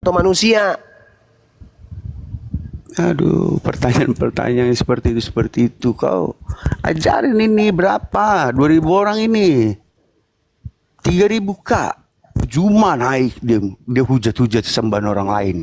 atau manusia? Aduh, pertanyaan-pertanyaan seperti itu kau ajarin ini berapa? 2.000 orang ini. 3.000 kak. Cuma naik dia hujat-hujat sembahan orang lain.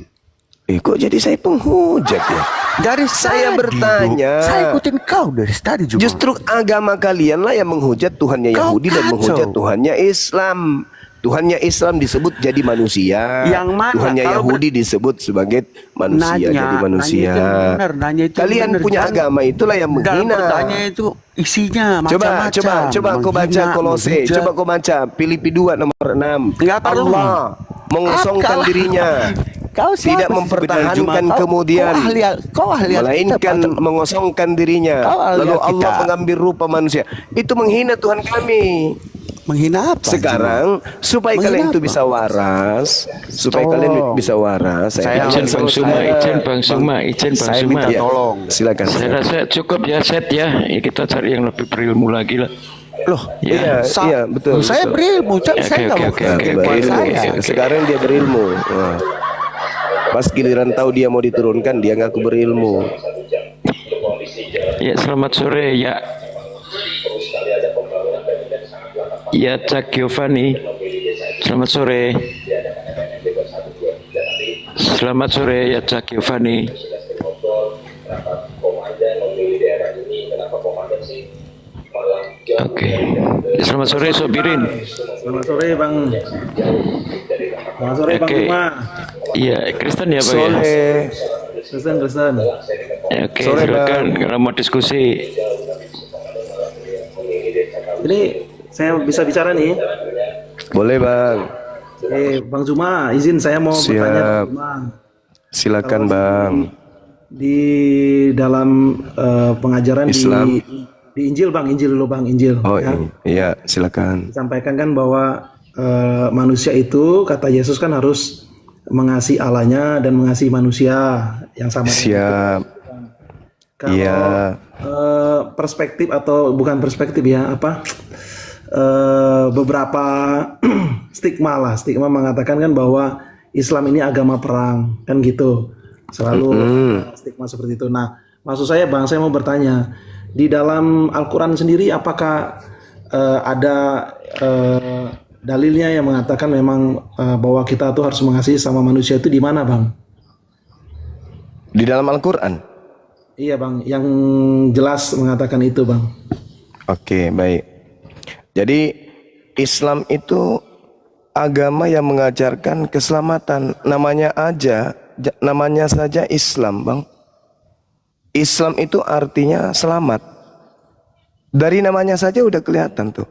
Kok jadi saya penghujat ya? Dari Saya tadi, bertanya. Saya ikutin kau dari tadi juga. Justru agama kalian lah yang menghujat Tuhannya Yahudi dan menghujat Tuhannya Islam. Tuhannya Islam disebut jadi manusia. Yang mana? Tuhannya Yahudi disebut sebagai manusia, jadi manusia. Nanya itu Kalian bener, punya agama itulah yang dalam menghina. pertanyaan itu isinya macam-macam. Coba kau baca Kolose. Coba kau baca Filipi 2 nomor 6. Enggak perlu. Allah mengosongkan dirinya. Kau tidak mempertahankan kemudian, melainkan mengosongkan dirinya. Lalu Allah mengambil rupa manusia. Itu menghina Tuhan kami. Menghina apa? Sekarang supaya kalian itu bisa waras, kalian bisa waras. Izin Bang Suma. Saya minta tolong. Silakan. Saya rasa cukup ya set ya. Kita cari yang lebih berilmu lagi lah. Loh, iya betul. Saya berilmu, saya berilmu. Sekarang dia berilmu. Pas giliran tahu dia mau diturunkan, dia ngaku berilmu. Ya, selamat sore ya. Ya, Cak Giovanni. Selamat sore. Selamat sore ya, Cak Giovanni. Oke. Selamat sore Sobirin. Selamat sore Bang. Selamat sore Bang Cuma. Iya, Kristen ya Pak ya? Kristen. Oke, silakan kalau mau diskusi. Ini saya bisa bicara nih? Boleh Bang. Bang Cuma, izin saya mau bertanya. Silakan Bang. Di dalam pengajaran Islam. di Injil Bang, Injil dulu Bang, Injil. Oh ya. Iya, silakan. Disampaikan kan bahwa manusia itu, kata Yesus kan harus mengasihi Allahnya dan mengasihi manusia yang sama. Siap. Kalau perspektif atau bukan perspektif ya, beberapa stigma mengatakan kan bahwa Islam ini agama perang, kan gitu. Selalu stigma seperti itu. Nah, maksud saya Bang, saya mau bertanya, di dalam Al-Quran sendiri apakah ada dalilnya yang mengatakan memang bahwa kita tuh harus mengasihi sama manusia itu di mana Bang? Di dalam Al-Quran? Iya Bang, yang jelas mengatakan itu Bang. Oke, baik. Jadi Islam itu agama yang mengajarkan keselamatan. Namanya saja Islam Bang. Islam itu artinya selamat. Dari namanya saja udah kelihatan tuh.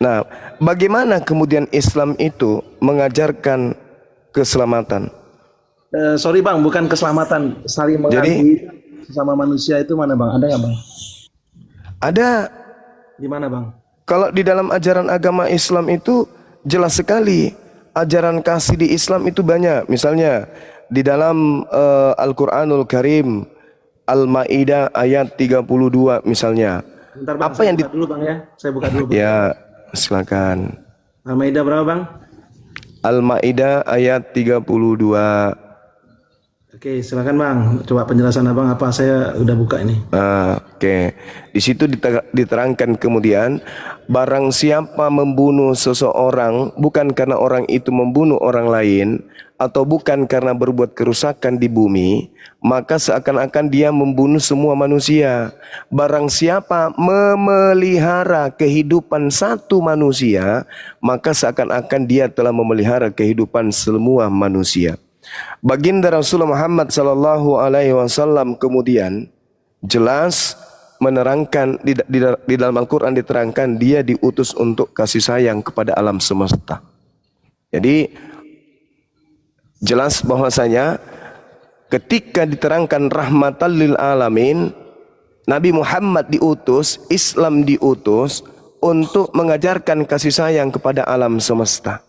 Nah, bagaimana kemudian Islam itu mengajarkan keselamatan? Sorry Bang, bukan keselamatan, saling mengasihi sesama manusia itu mana Bang? Ada nggak Bang? Ada. Di mana Bang? Kalau di dalam ajaran agama Islam itu jelas sekali. Ajaran kasih di Islam itu banyak. Misalnya di dalam Al-Quranul Karim, Al-Maidah ayat 32 misalnya. Bentar Bang, apa yang buka dulu Bang ya? Saya buka dulu Bang. Ya, silakan. Al-Maidah berapa Bang? Al-Maidah ayat 32. Oke, silakan Bang. Coba penjelasan Abang apa? Saya udah buka ini. Oke. Di situ diterangkan kemudian, barang siapa membunuh seseorang bukan karena orang itu membunuh orang lain atau bukan karena berbuat kerusakan di bumi, maka seakan-akan dia membunuh semua manusia. Barang siapa memelihara kehidupan satu manusia, maka seakan-akan dia telah memelihara kehidupan semua manusia. Baginda Rasulullah Muhammad sallallahu alaihi wasallam kemudian jelas menerangkan di dalam Al-Qur'an diterangkan dia diutus untuk kasih sayang kepada alam semesta. Jadi jelas bahwasanya ketika diterangkan rahmatan lil alamin, Nabi Muhammad diutus, Islam diutus untuk mengajarkan kasih sayang kepada alam semesta.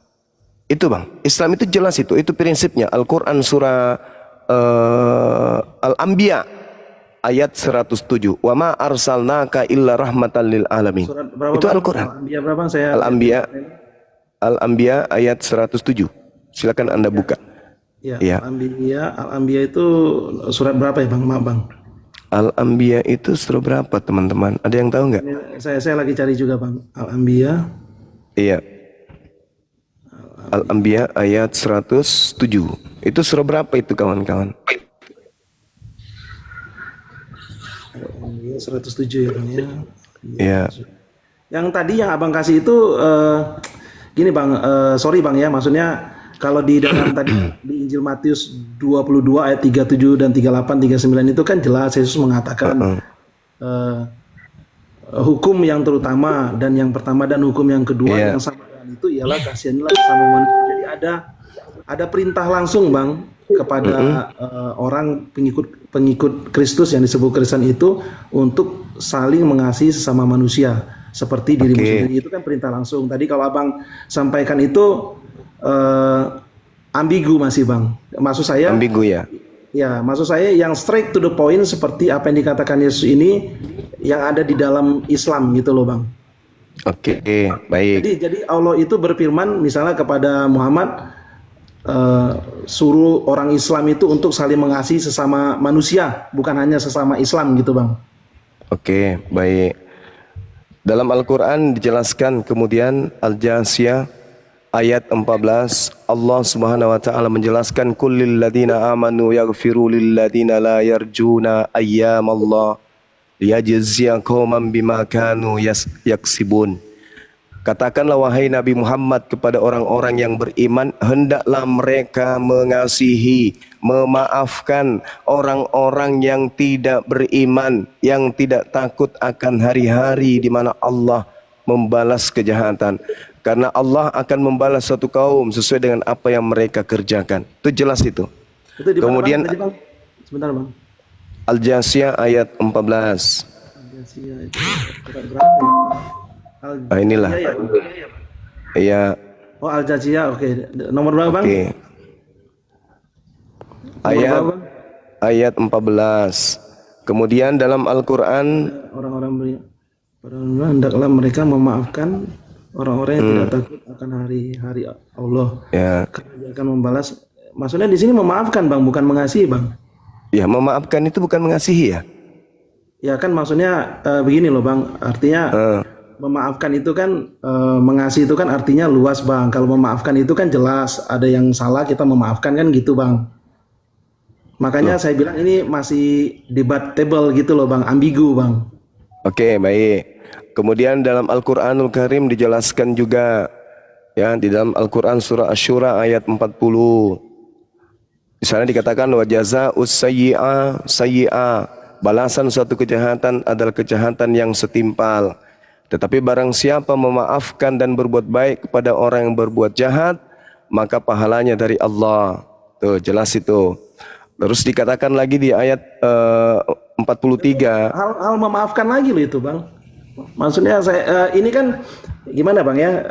Itu Bang, Islam itu jelas itu prinsipnya. Al-Quran surah Al-Anbiya ayat 107. Wa ma arsalnaka illa rahmatan lil alamin. Itu Al-Quran. Al-Anbiya ayat 107. Silakan Anda buka. Ya, Ya. Al-Anbiya itu surat berapa ya Bang? Maaf Bang. Al-Anbiya itu surah berapa teman-teman? Ada yang tahu nggak? Ini saya lagi cari juga Bang. Al-Anbiya. Iya. Al-Anbiya ayat 107. Itu surah berapa itu kawan-kawan? Al-Anbiya 107 ya Bang ya. Iya. Yang tadi yang Abang kasih itu gini Bang, sorry Bang ya, maksudnya kalau di dalam tadi di Injil Matius 22 ayat 37 dan 38 39 itu kan jelas Yesus mengatakan hukum yang terutama dan yang pertama dan hukum yang kedua yang sama dengan itu ialah kasihanilah sesama manusia. Jadi ada perintah langsung Bang kepada orang pengikut Kristus yang disebut Kristen itu untuk saling mengasihi sesama manusia seperti dirimu sendiri. Itu kan perintah langsung. Tadi kalau Abang sampaikan itu ambigu masih Bang. Maksud saya Ambigu ya. ya, maksud saya yang straight to the point seperti apa yang dikatakan Yesus ini yang ada di dalam Islam gitu loh Bang. Oke, baik. Jadi Allah itu berfirman misalnya kepada Muhammad suruh orang Islam itu untuk saling mengasihi sesama manusia, bukan hanya sesama Islam gitu Bang. Oke, baik. Dalam Al-Quran dijelaskan kemudian Al-Jasiyah ayat 14 Allah Subhanahu wa taala menjelaskan kullil ladina amanu yaghfiru lil ladina la yarjuna ayyamallah liyajziya qauman bima kanu yaksibun. Katakanlah wahai Nabi Muhammad kepada orang-orang yang beriman, hendaklah mereka mengasihi, memaafkan orang-orang yang tidak beriman, yang tidak takut akan hari-hari di mana Allah membalas kejahatan. Karena Allah akan membalas suatu kaum sesuai dengan apa yang mereka kerjakan. Itu jelas itu. Itu di mana, Kemudian Bang? Tadi, Bang? Sebentar Bang. Al-Jasiyah ayat 14. Al-Jasiyah itu surat berapa ya? Nah, inilah. Ya. Iya. Oh Al-Jasiyah, oke. Nomor berapa Bang? Oke. Ayat Nomor berapa, Bang? ayat 14. Kemudian dalam Al-Qur'an Orang-orang hendaklah mereka memaafkan orang-orang yang tidak takut akan hari-hari Allah. ya, Karena dia akan membalas. Maksudnya di sini memaafkan Bang, bukan mengasihi Bang. ya memaafkan itu bukan mengasihi ya. Ya kan maksudnya begini loh Bang, artinya memaafkan itu kan mengasihi itu kan artinya luas Bang. Kalau memaafkan itu kan jelas ada yang salah kita memaafkan kan gitu Bang. Makanya saya bilang ini masih debatable gitu loh Bang, ambigu Bang. Oke, baik. Kemudian dalam Al-Qur'anul Karim dijelaskan juga ya di dalam Al-Qur'an surah Asy-Syura ayat 40. Di sana dikatakan wa jazaa'us sayyi'ah sayyi'ah. Balasan suatu kejahatan adalah kejahatan yang setimpal. Tetapi barang siapa memaafkan dan berbuat baik kepada orang yang berbuat jahat, maka pahalanya dari Allah. Tuh, jelas itu. Terus dikatakan lagi di ayat 43. Hal memaafkan lagi loh itu Bang. Maksudnya saya ini kan gimana Bang ya?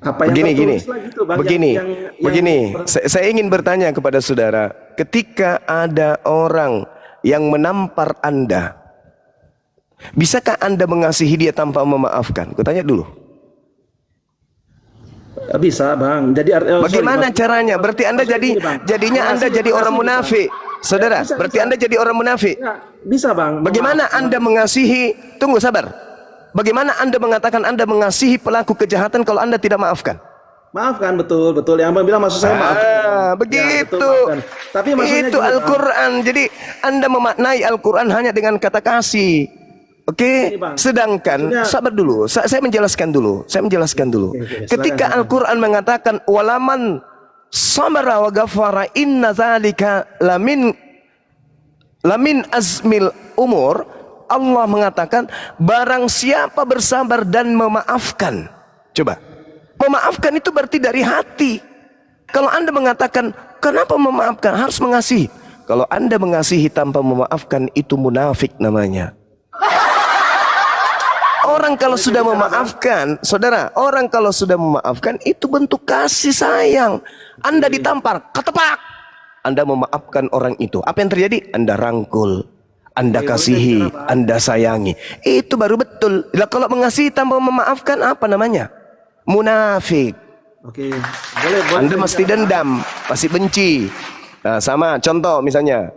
Apa yang Begini, tertulis lah gitu, Bang, begini. Saya ingin bertanya kepada saudara, ketika ada orang yang menampar Anda, bisakah Anda mengasihi dia tanpa memaafkan? Kutanya dulu. Bisa Bang. Jadi bagaimana caranya? Berarti Anda jadinya Anda jadi orang munafik. Saudara, berarti Anda jadi orang munafik. Bisa Bang. Bagaimana Anda mengasihi? Tunggu sabar. Bagaimana Anda mengatakan Anda mengasihi pelaku kejahatan kalau Anda tidak maafkan? Maafkan, betul. Yang Abang bilang maksud saya maafkan. Begitu. Ya, betul, tapi maksudnya itu Al-Quran. Jadi Anda memaknai Al-Quran hanya dengan kata kasih. Oke, sedangkan sabar dulu. Saya menjelaskan dulu. Oke, ketika Al-Quran mengatakan walaman sabara wa ghafara inna zalika lamin azmil umur. Allah mengatakan barang siapa bersabar dan memaafkan. Coba. Memaafkan itu berarti dari hati. Kalau Anda mengatakan kenapa memaafkan? Harus mengasihi. Kalau Anda mengasihi tanpa memaafkan itu munafik namanya. Orang kalau sudah memaafkan, saudara, orang kalau sudah memaafkan itu bentuk kasih sayang. Anda ditampar, ketepak. Anda memaafkan orang itu. Apa yang terjadi? Anda rangkul, Anda kasihi, Anda sayangi. Itu baru betul. Kalau mengasihi tanpa memaafkan apa namanya? Munafik. Oke, boleh Anda saya mesti bicara. dendam, masih benci. Nah, sama contoh misalnya,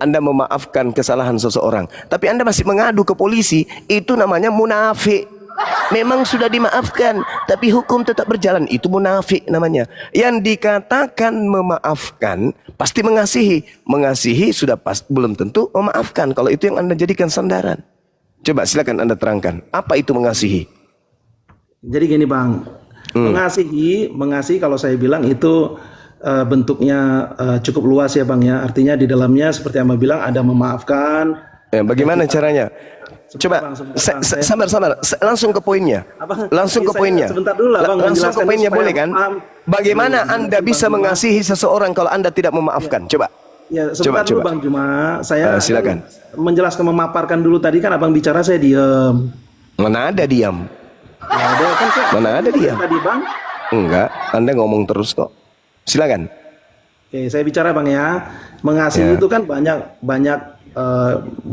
Anda memaafkan kesalahan seseorang, tapi Anda masih mengadu ke polisi, itu namanya munafik. Memang sudah dimaafkan, tapi hukum tetap berjalan, itu munafik namanya. Yang dikatakan memaafkan pasti mengasihi. Mengasihi sudah belum tentu memaafkan kalau itu yang Anda jadikan sandaran. Coba silakan Anda terangkan, apa itu mengasihi? Jadi gini Bang, mengasihi kalau saya bilang itu bentuknya cukup luas ya Bang ya. Artinya di dalamnya seperti yang Abang bilang ada memaafkan. Bagaimana caranya? Coba Bang, sebentar, Bang. sabar, langsung ke poinnya. Langsung ke poinnya. Sebentar dulu lah Bang. Langsung ke menjelaskan poinnya supaya boleh kan? paham. Bagaimana Iya, Anda Bang bisa Juma. mengasihi seseorang kalau Anda tidak memaafkan? Coba. Ya, sebentar dulu Bang Juma. Saya silakan. menjelaskan memaparkan dulu tadi kan Abang bicara saya diam. Mana ada diam? Ya, ada kan saya. Mana ada diam? Tadi Bang. Enggak, Anda ngomong terus kok. Silakan. Oke, saya bicara Bang ya. Mengasihi itu kan banyak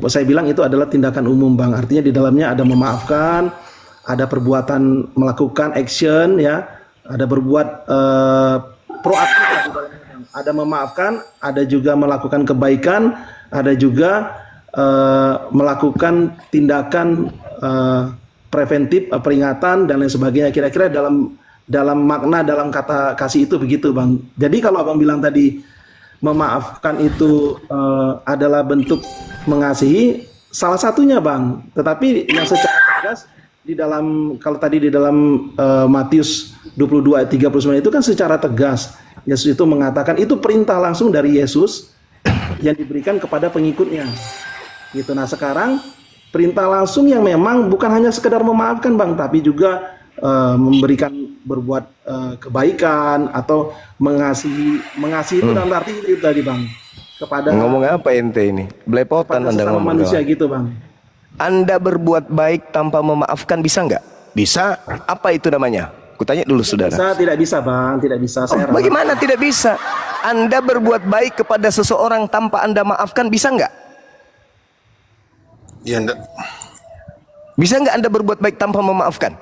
saya bilang itu adalah tindakan umum Bang. Artinya di dalamnya ada memaafkan, ada perbuatan melakukan action ya, ada berbuat proaktif lah di dalamnya, Bang. Ada memaafkan, ada juga melakukan kebaikan, ada juga melakukan tindakan preventif, peringatan dan lain sebagainya. Kira-kira dalam makna dalam kata kasih itu begitu Bang. Jadi kalau Abang bilang tadi memaafkan itu adalah bentuk mengasihi, salah satunya Bang. Tetapi yang secara tegas di dalam, kalau tadi di dalam Matius 22 ayat 39 itu kan secara tegas Yesus itu mengatakan itu perintah langsung dari Yesus yang diberikan kepada pengikutnya. Gitu. Nah, sekarang perintah langsung yang memang bukan hanya sekedar memaafkan Bang, tapi juga memberikan berbuat kebaikan atau mengasihi itu dalam arti itu tadi Bang, kepada Ngomong apa ente ini? Belepotan Anda sesama ngomong. manusia gitu Bang. Anda berbuat baik tanpa memaafkan bisa nggak? Bisa. Apa itu namanya? Kutanya dulu saudara. Tidak bisa Bang, tidak bisa. Saya ralat. Bagaimana tidak bisa? Anda berbuat baik kepada seseorang tanpa Anda maafkan bisa nggak? Iya, enggak. Bisa nggak Anda berbuat baik tanpa memaafkan?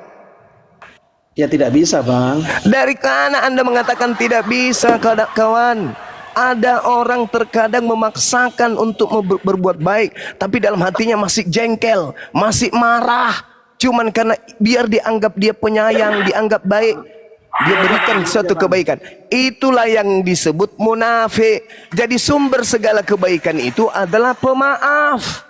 Ya tidak bisa Bang. Dari mana Anda mengatakan tidak bisa, kawan? Ada orang terkadang memaksakan untuk berbuat baik, tapi dalam hatinya masih jengkel, masih marah. Cuman karena biar dianggap dia penyayang, dianggap baik, dia berikan suatu kebaikan. Itulah yang disebut munafik. Jadi sumber segala kebaikan itu adalah pemaaf.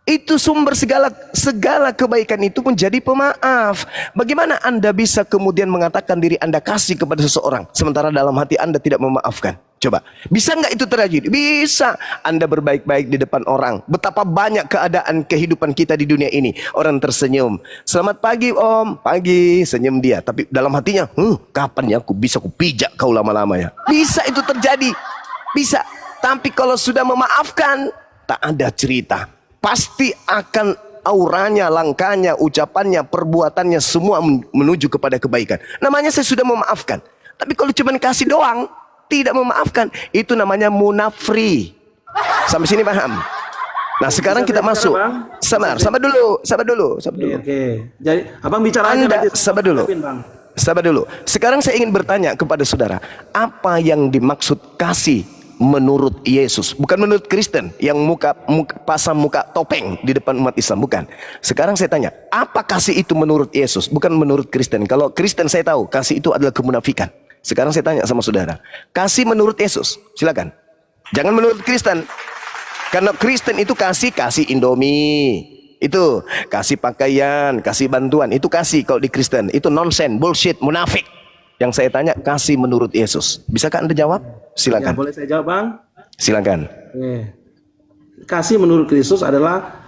Itu sumber segala kebaikan itu menjadi pemaaf. Bagaimana Anda bisa kemudian mengatakan diri Anda kasih kepada seseorang sementara dalam hati Anda tidak memaafkan? Coba, bisa nggak itu terjadi? Bisa. Anda berbaik-baik di depan orang. Betapa banyak keadaan kehidupan kita di dunia ini. Orang tersenyum, selamat pagi Om, pagi, senyum dia. Tapi dalam hatinya, kapan ya aku bisa pijak kau lama-lama ya? Bisa itu terjadi, bisa. Tapi kalau sudah memaafkan, tak ada cerita. Pasti akan auranya, langkahnya, ucapannya, perbuatannya semua menuju kepada kebaikan. Namanya saya sudah memaafkan. Tapi kalau cuma kasih doang, tidak memaafkan, itu namanya munafri. Sampai sini paham? Nah, sekarang kita masuk. Sabar dulu. Oke. Jadi Abang bicara aja Anda nanti. sabar dulu. Bang. Sabar dulu. Sekarang saya ingin bertanya kepada saudara, apa yang dimaksud kasih menurut Yesus, bukan menurut Kristen yang pasang muka topeng di depan umat Islam, bukan. Sekarang saya tanya, apa kasih itu menurut Yesus, bukan menurut Kristen. Kalau Kristen saya tahu kasih itu adalah kemunafikan. Sekarang saya tanya sama saudara, kasih menurut Yesus, silakan. Jangan menurut Kristen. Karena Kristen itu kasih Indomie, itu kasih pakaian, kasih bantuan, itu kasih. Kalau di Kristen itu nonsense, bullshit, munafik. Yang saya tanya, kasih menurut Yesus. Bisakah Anda jawab? Silakan. Ya, boleh saya jawab Bang? Silakan. Kasih menurut Kristus adalah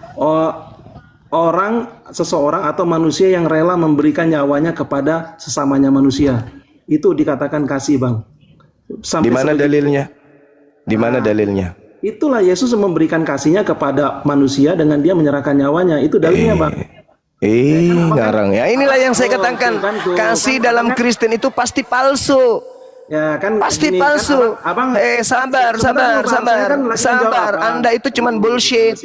seseorang atau manusia yang rela memberikan nyawanya kepada sesamanya manusia. Itu dikatakan kasih Bang. Di mana dalilnya? Di mana dalilnya? Itulah Yesus memberikan kasihnya kepada manusia dengan dia menyerahkan nyawanya. Itu dalilnya Bang. Ngarang ya. Inilah yang saya katakan, kasih dalam Kristen itu pasti palsu. Ya kan Pasti gini, palsu. kan, Sabar. Anda itu cuman bullshit.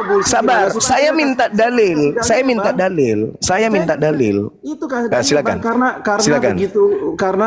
bullshit Sabar, gimana sih? saya minta dalil. Saya minta Bang. dalil. Saya minta dalil. Itu kan Nah, silakan. karena Silakan.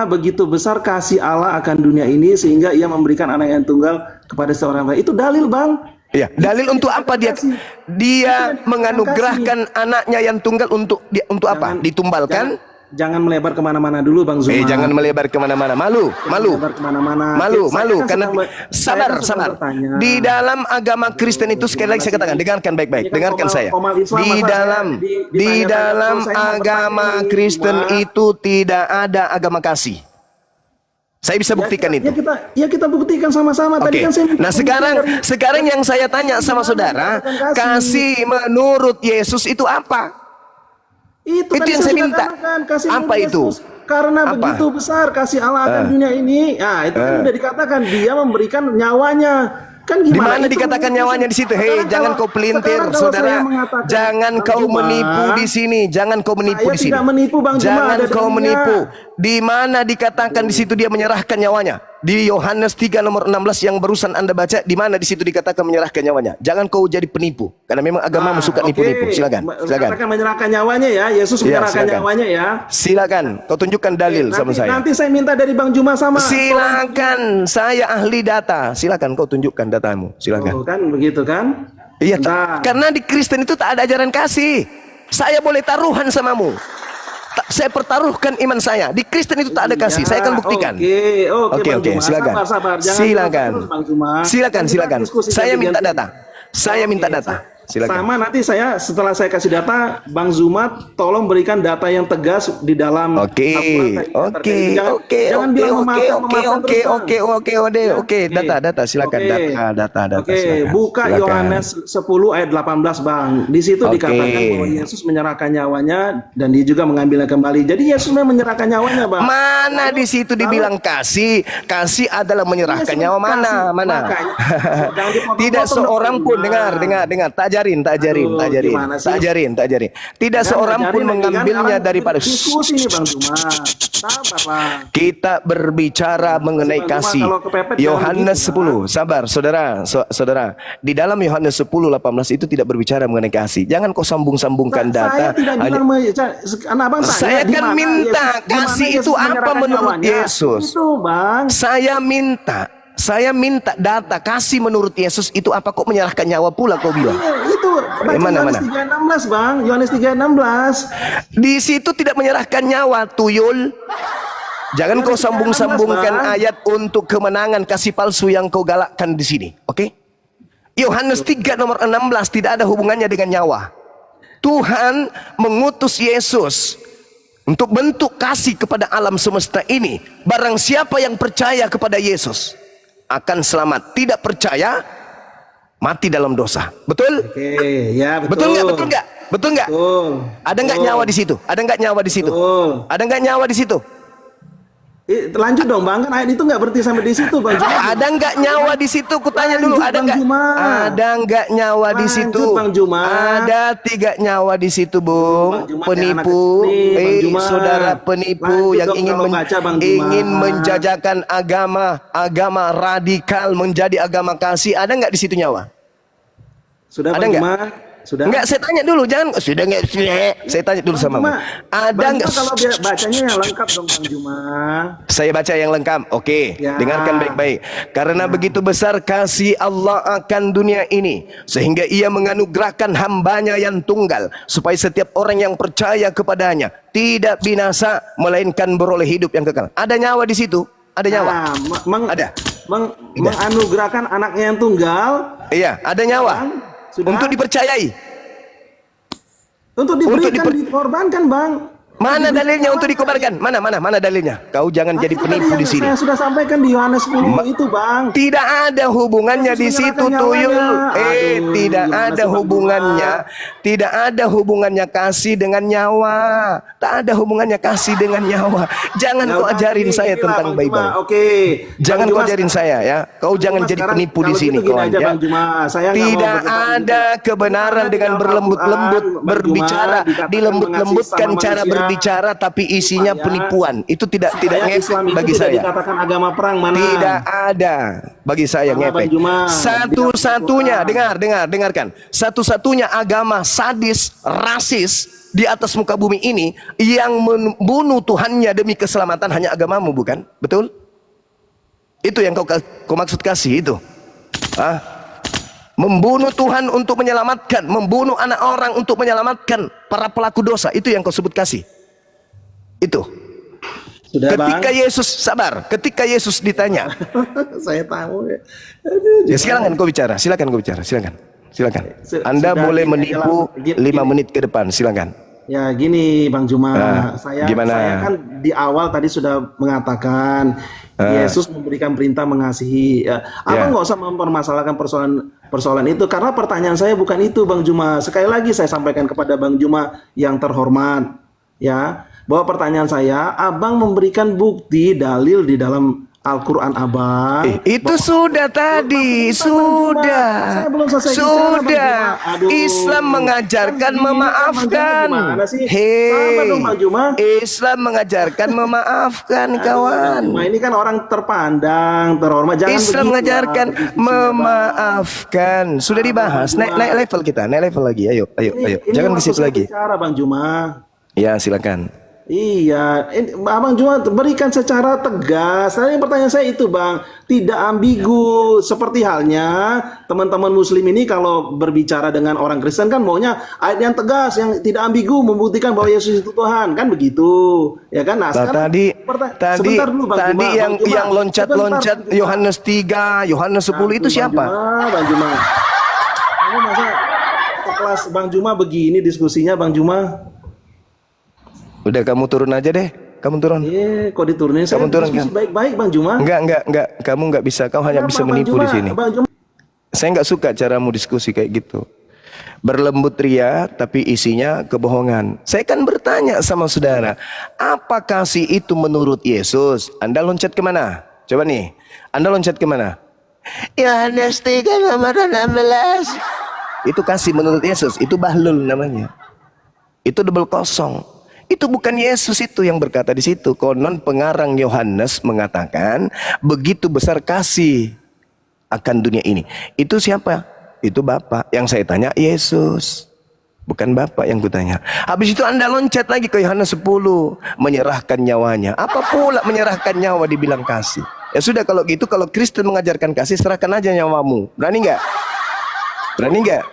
begitu besar kasih Allah akan dunia ini sehingga ia memberikan anak yang tunggal kepada seorang bayi. Itu dalil, Bang. Iya, dalil untuk apa dia? Kasih. Dia Itu kan menganugerahkan anaknya yang tunggal untuk apa? Jangan- Ditumbalkan? Jangan melebar kemana-mana dulu, Bang Zuma. Jangan melebar kemana-mana. Malu. Melebar kemana-mana. Saya Malu. kan Karena sedang ber- saya sabar. kan sedang bertanya. Di dalam agama Kristen itu sekali lagi saya katakan, dengarkan baik-baik. Ini kan Dengarkan saya. komal Islam, Di masa dalam saya di ditanya-tanya dalam terus, saya mau agama bertanya nih, Kristen Zuma. itu tidak ada agama kasih. Saya bisa buktikan itu. Kita buktikan sama-sama. Tadi Oke. kan saya minta Nah, sekarang yang saya tanya sama saudara, kasih menurut Yesus itu apa? Itu Itu tadi yang saya sudah minta. katakan, kasih Apa menurut itu? Yesus. Karena Apa? begitu besar kasih Allah akan dunia ini. Nah, itu kan sudah dikatakan dia memberikan nyawanya. Kan Di gimana? mana Itu dikatakan menurut nyawanya Yesus. di situ? Hei, Sekarang jangan kalau- kau pelintir, sekarang kalau saudara. saya mengatakan, Jangan Bang kau Juma, menipu di sini. Jangan kau menipu saya di sini. tidak menipu, Bang Juma, Jangan ada kau dalilnya. menipu. Di mana dikatakan di situ dia menyerahkan nyawanya? Di Yohanes 3 nomor 16 yang barusan Anda baca, di mana di situ dikatakan menyerahkan nyawanya? Jangan kau jadi penipu, karena memang agamamu suka nipu-nipu. Silakan. Katakan menyerahkan nyawanya ya. Yesus Ya, menyerahkan silakan. nyawanya ya. Silakan, kau tunjukkan dalil sama saya. Nanti saya minta dari Bang Juma sama. Silakan, saya ahli data. Silakan kau tunjukkan datamu. Silakan. Oh, kan begitu kan? Iya, Bentar. karena di Kristen itu tak ada ajaran kasih. Saya boleh taruhan samamu. Saya pertaruhkan iman saya. Di Kristen itu tak ada kasih. Saya akan buktikan. Oke, Bang Juma. silakan. Sabar. Jangan Silakan. terus, Bang Juma. Silakan, Kita silakan. diskusi Saya minta ganti-ganti. data. Saya minta Oke, data. Silakan. Sama nanti setelah saya kasih data, Bang Zuma tolong berikan data yang tegas di dalam Oke, laporan tadi. Jangan bilang memaafkan terus, Bang. oke. Data, silakan. Oke. Data. Oke, silakan. buka Silakan. Yohanes 10 ayat 18, Bang. Di situ Oke. dikatakan bahwa Yesus menyerahkan nyawanya dan dia juga mengambilnya kembali. Jadi Yesus memang menyerahkan nyawanya, Bang. Mana di situ dibilang kasih? Kasih adalah menyerahkan Iya, nyawa. Mana? kasih. Mana? Makanya, jangan dipotong-potong Tidak dong, seorang Bang pun Juma. dengar. Tak ajarin. Aduh, gimana sih? Tak ajarin. Tidak Jangan seorang pun ngajarin lagi, kan? mengambilnya Orang daripada diskusi nih, Bang Juma. Sabar, Bang. Kita berbicara mengenai Bang Juma, kasih. kalau kepepet jangan Yohanes gitu, 10. Sabar, saudara. Di dalam Yohanes 10 18 itu tidak berbicara mengenai kasih. Jangan kau sambung-sambungkan Saya data. tidak bilang anak Bang tanya, Saya di kan mana minta Yesus- di mana kasih Yesus itu apa menyerahkan menurut nyawanya? Yesus? Itu, Bang. Saya minta data kasih menurut Yesus itu apa, kok menyerahkan nyawa pula kau bilang. Iya, itu baca Mana? Yohanes 3:16, Bang. Yohanes 3:16. Di situ tidak menyerahkan nyawa, tuyul. Jangan kau sambung-sambungkan Bang. ayat untuk kemenangan kasih palsu yang kau galakkan di sini. Oke? Yohanes 3 nomor 16 tidak ada hubungannya dengan nyawa. Tuhan mengutus Yesus untuk bentuk kasih kepada alam semesta ini. Barang siapa yang percaya kepada Yesus akan selamat. Tidak percaya mati dalam dosa. Betul? Oke, ya betul. Betul nggak? Betul nggak? Betul nggak? Betul. Ada nggak nyawa di situ? Ada nggak nyawa di situ? Betul. Ada nggak nyawa di situ? Lanjut dong, Bang. Kan ayat itu nggak berhenti sampai di situ, Bang. Juma. Ada nggak nyawa di situ? Kutanya Lanjut, dulu, ada Bang nggak? Juma. Ada nggak nyawa di Lanjut, situ? Bang Juma. Ada 3 nyawa di situ, Bung. Bang Juma, Penipu, anak kecil nih, Bang Juma. saudara penipu Lanjut yang dong ingin kalau baca, Bang Juma. ingin menjajakan agama radikal menjadi agama kasih. Ada nggak di situ nyawa? Sudah, Ada Bang nggak? Juma? Sudah. Enggak, saya tanya dulu, jangan sudah nggak? Saya tanya dulu sama Juma, Ada Bang nggak? Juma, kalau bacanya yang lengkap dong, Bang Juma. Saya baca yang lengkap. Oke, Ya. dengarkan baik-baik. Karena begitu besar kasih Allah akan dunia ini, sehingga ia menganugerahkan hambanya yang tunggal, supaya setiap orang yang percaya kepadanya tidak binasa, melainkan beroleh hidup yang kekal. Ada nyawa di situ? Ada nyawa? Nah, Ada. menganugerahkan anaknya yang tunggal. Iya, ada nyawa. Sudah. Untuk dipercayai. Untuk diberikan, dikorbankan, Bang. Mana dalilnya untuk dikobarkan? Mana dalilnya? Kau jangan jadi penipu di sini. Saya sudah sampaikan di Yohanes 10 itu, Bang. Tidak ada hubungannya di Yesus situ, menyerahkan tuyul. nyawanya. Aduh, Tidak gimana ada sih, Bang hubungannya. Juma? Tidak ada hubungannya kasih dengan nyawa. Tak ada hubungannya kasih dengan nyawa. Jangan Ya kau udah, ajarin gini, saya gini lah, tentang Bang Bible. Juma. Oke. Jangan Bang kau Juma, ajarin saya ya. Kau jangan jadi sekarang penipu di kalau sini, gitu gini kawan. aja, Ya. Bang Juma. Saya nggak mau Tidak berdebat ada gitu. kebenaran Karena dengan di dalam berlembut-lembut Al-Quran, Bang berbicara, Juma, dikatakan dilembut-lembutkan mengasihi cara sama manusia. berbicara tapi isinya penipuan. Itu tidak Islam ngefek itu bagi tidak saya. dikatakan agama perang mana? Tidak ada bagi saya Mana, ngefek. Bang Juma? Satu-satunya, dengarkan. Satu-satunya agama sadis, rasis di atas muka bumi ini yang membunuh Tuhannya demi keselamatan hanya agamamu, bukan? Betul? Itu yang kau maksud kasih itu. Membunuh Tuhan untuk menyelamatkan, membunuh anak orang untuk menyelamatkan para pelaku dosa, itu yang kau sebut kasih. Itu. Sudah, Ketika Bang. Yesus sabar, ketika Yesus ditanya, Saya tahu ya. ya silakan kau bicara, silakan. Anda Sudah, boleh gini, menipu gini. 5 menit ke depan, silakan. Ya gini Bang Juma, Gimana? saya kan di awal tadi sudah mengatakan Yesus memberikan perintah mengasihi. Abang nggak usah mempermasalahkan persoalan itu karena pertanyaan saya bukan itu Bang Juma. Sekali lagi saya sampaikan kepada Bang Juma yang terhormat, ya, bahwa pertanyaan saya, Abang memberikan bukti dalil di dalam Al-Quran Abang. Itu sudah tadi, sudah. Saya belum selesai bicara, Bang Sudah. Juma. Aduh. Islam mengajarkan Bang Juma, memaafkan. gimana sih? Sabar dong, Bang Juma. Islam mengajarkan memaafkan, kawan. Nah, ini kan orang terpandang, terhormat. Jangan Islam begitu mengajarkan lah berdiskusinya, Bang. memaafkan. Sudah dibahas. Naik level kita, naik level lagi. Ayo. Ini Jangan ke waktu situ saya lagi. bicara, Bang Juma. Ya, silakan. Iya, Abang Juma berikan secara tegas. Tadi pertanyaan saya itu, Bang, tidak ambigu. Seperti halnya teman-teman Muslim ini kalau berbicara dengan orang Kristen kan maunya ayat yang tegas, yang tidak ambigu, membuktikan bahwa Yesus itu Tuhan, kan begitu, ya kan? Nah, sekarang sebentar dulu, Bang Juma, Bang Juma. yang loncat-loncat Sebentar, Bang Juma. Yohanes 3, Yohanes 10 itu siapa? Bang Juma, kamu masa kelas Bang Juma begini diskusinya, Bang Juma? Udah kamu turun aja deh. Kamu turun. Kok diturunin? Saya Kamu turun, diskusi kan? baik-baik, Bang Juma. Enggak. Kamu enggak bisa. Kau hanya Kenapa, bisa Bang menipu Juma? di sini. Bang Juma. Saya enggak suka caramu diskusi kayak gitu. Berlembut ria tapi isinya kebohongan. Saya kan bertanya sama saudara, apa kasih itu menurut Yesus? Anda loncat kemana? Coba nih, Anda loncat kemana? Yohanes 3 nomor 16. Itu kasih menurut Yesus, itu bahlul namanya. Itu double kosong. Itu bukan Yesus itu yang berkata di situ. Konon pengarang Yohanes mengatakan begitu besar kasih akan dunia ini. Itu siapa? Itu Bapa. Yang saya tanya Yesus, bukan Bapa yang kutanya. Habis itu Anda loncat lagi ke Yohanes 10, menyerahkan nyawanya. Apa pula menyerahkan nyawa dibilang kasih? Ya sudah, kalau gitu, kalau Kristen mengajarkan kasih, serahkan aja nyawamu. Berani nggak? Berani nggak?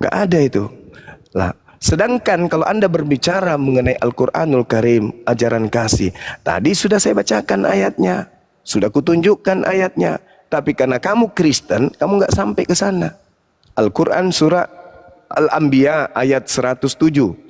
Nggak ada itu. Lah, sedangkan kalau Anda berbicara mengenai Al-Quranul Karim, ajaran kasih, tadi sudah saya bacakan ayatnya, sudah kutunjukkan ayatnya, tapi karena kamu Kristen, kamu nggak sampai ke sana. Al-Quran surah Al-Anbiya ayat 107,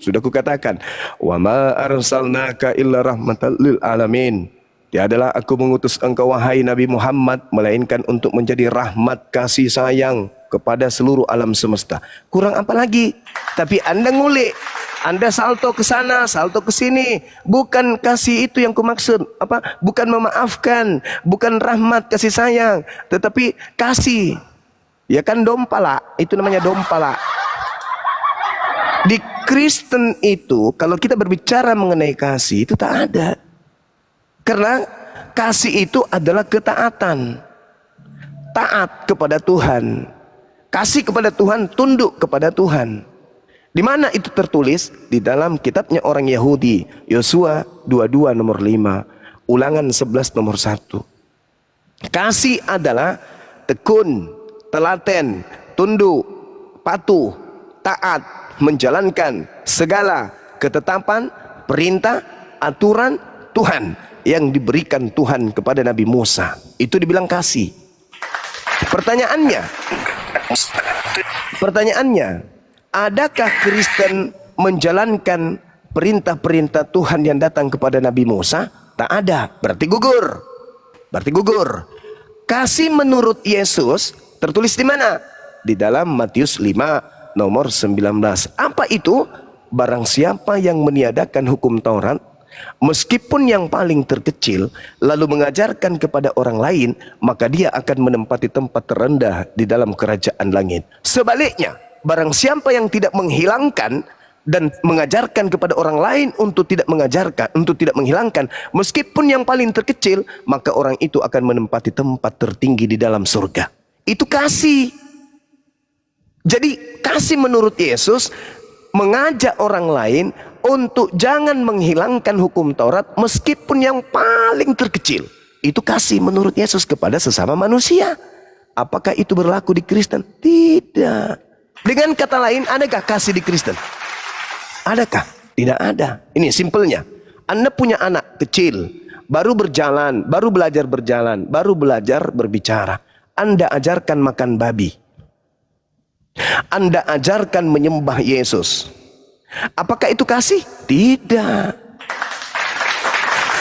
sudah kukatakan, wa ma arsalnaka illa rahmatan lil alamin. Tiadalah aku mengutus engkau wahai Nabi Muhammad melainkan untuk menjadi rahmat kasih sayang kepada seluruh alam semesta. Kurang apa lagi? Tapi Anda ngulik, Anda salto ke sana, salto ke sini. Bukan kasih itu yang kumaksud. Apa? Bukan memaafkan, bukan rahmat kasih sayang, tetapi kasih. Ya kan, dompala, itu namanya dompala. Di Kristen itu kalau kita berbicara mengenai kasih itu tak ada. Karena kasih itu adalah ketaatan. Taat kepada Tuhan. Kasih kepada Tuhan, tunduk kepada Tuhan. Di mana itu tertulis? Di dalam kitabnya orang Yahudi, Yosua 22 nomor 5, Ulangan 11 nomor 1. Kasih adalah tekun, telaten, tunduk, patuh, taat, menjalankan segala ketetapan, perintah, aturan Tuhan yang diberikan Tuhan kepada Nabi Musa. Itu dibilang kasih. Pertanyaannya, adakah Kristen menjalankan perintah-perintah Tuhan yang datang kepada Nabi Musa? Tak ada, berarti gugur. Kasih menurut Yesus tertulis di mana? Di dalam Matius 5 nomor 19. Apa itu? Barang siapa yang meniadakan hukum Taurat, meskipun yang paling terkecil, lalu mengajarkan kepada orang lain, maka dia akan menempati tempat terendah di dalam kerajaan langit. Sebaliknya, barang siapa yang tidak menghilangkan dan mengajarkan kepada orang lain untuk tidak mengajarkan, untuk tidak menghilangkan, meskipun yang paling terkecil, maka orang itu akan menempati tempat tertinggi di dalam surga. Itu kasih. Jadi kasih menurut Yesus mengajak orang lain untuk jangan menghilangkan hukum Taurat meskipun yang paling terkecil. Itu kasih menurut Yesus kepada sesama manusia. Apakah itu berlaku di Kristen? Tidak. Dengan kata lain, adakah kasih di Kristen? Adakah? Tidak ada. Ini simpelnya. Anda punya anak kecil, baru berjalan, baru belajar berjalan, baru belajar berbicara. Anda ajarkan makan babi. Anda ajarkan menyembah Yesus. Apakah itu kasih? Tidak.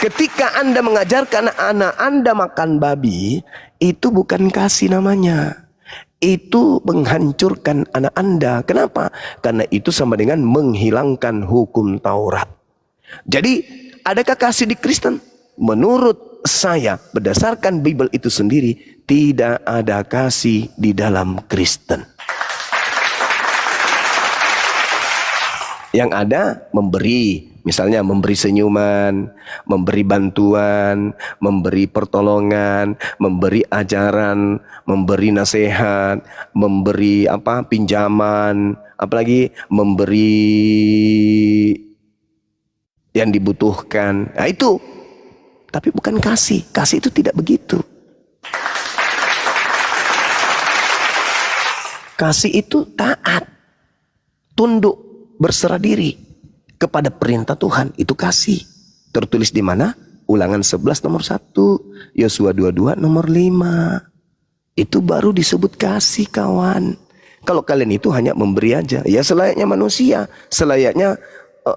Ketika Anda mengajarkan anak Anda makan babi, itu bukan kasih namanya. Itu menghancurkan anak Anda. Kenapa? Karena itu sama dengan menghilangkan hukum Taurat. Jadi, adakah kasih di Kristen? Menurut saya, berdasarkan Bible itu sendiri, tidak ada kasih di dalam Kristen. Yang ada memberi, misalnya memberi senyuman, memberi bantuan, memberi pertolongan, memberi ajaran, memberi nasihat, memberi pinjaman, apalagi memberi yang dibutuhkan. Nah itu, tapi bukan kasih. Kasih itu tidak begitu. Kasih itu taat, tunduk, berserah diri kepada perintah Tuhan. Itu kasih. Tertulis di mana? Ulangan 11 nomor 1, Yosua 22 nomor 5. Itu baru disebut kasih, kawan. Kalau kalian itu hanya memberi aja, ya selayaknya manusia, selayaknya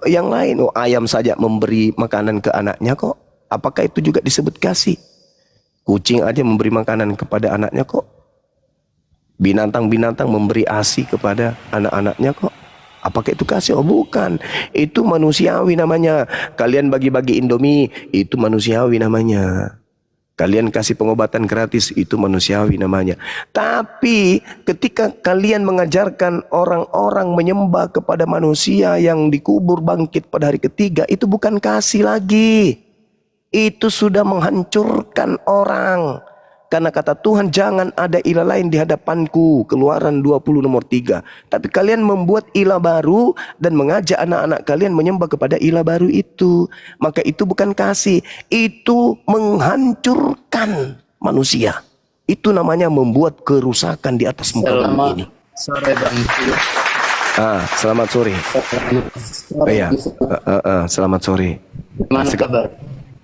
yang lain. Ayam saja memberi makanan ke anaknya kok. Apakah itu juga disebut kasih? Kucing aja memberi makanan kepada anaknya kok. Binatang-binatang memberi ASI kepada anak-anaknya kok. Apakah itu kasih? Oh bukan. Itu manusiawi namanya. Kalian bagi-bagi Indomie, itu manusiawi namanya. Kalian kasih pengobatan gratis, itu manusiawi namanya. Tapi ketika kalian mengajarkan orang-orang menyembah kepada manusia yang dikubur bangkit pada hari ketiga, itu bukan kasih lagi. Itu sudah menghancurkan orang. Karena kata Tuhan, jangan ada ilah lain di hadapanku. Keluaran 20 nomor 3. Tapi kalian membuat ilah baru dan mengajak anak-anak kalian menyembah kepada ilah baru itu. Maka itu bukan kasih. Itu menghancurkan manusia. Itu namanya membuat kerusakan di atas muka bumi ini. Sore Bang. Selamat sore. Selamat sore. Gimana kabar?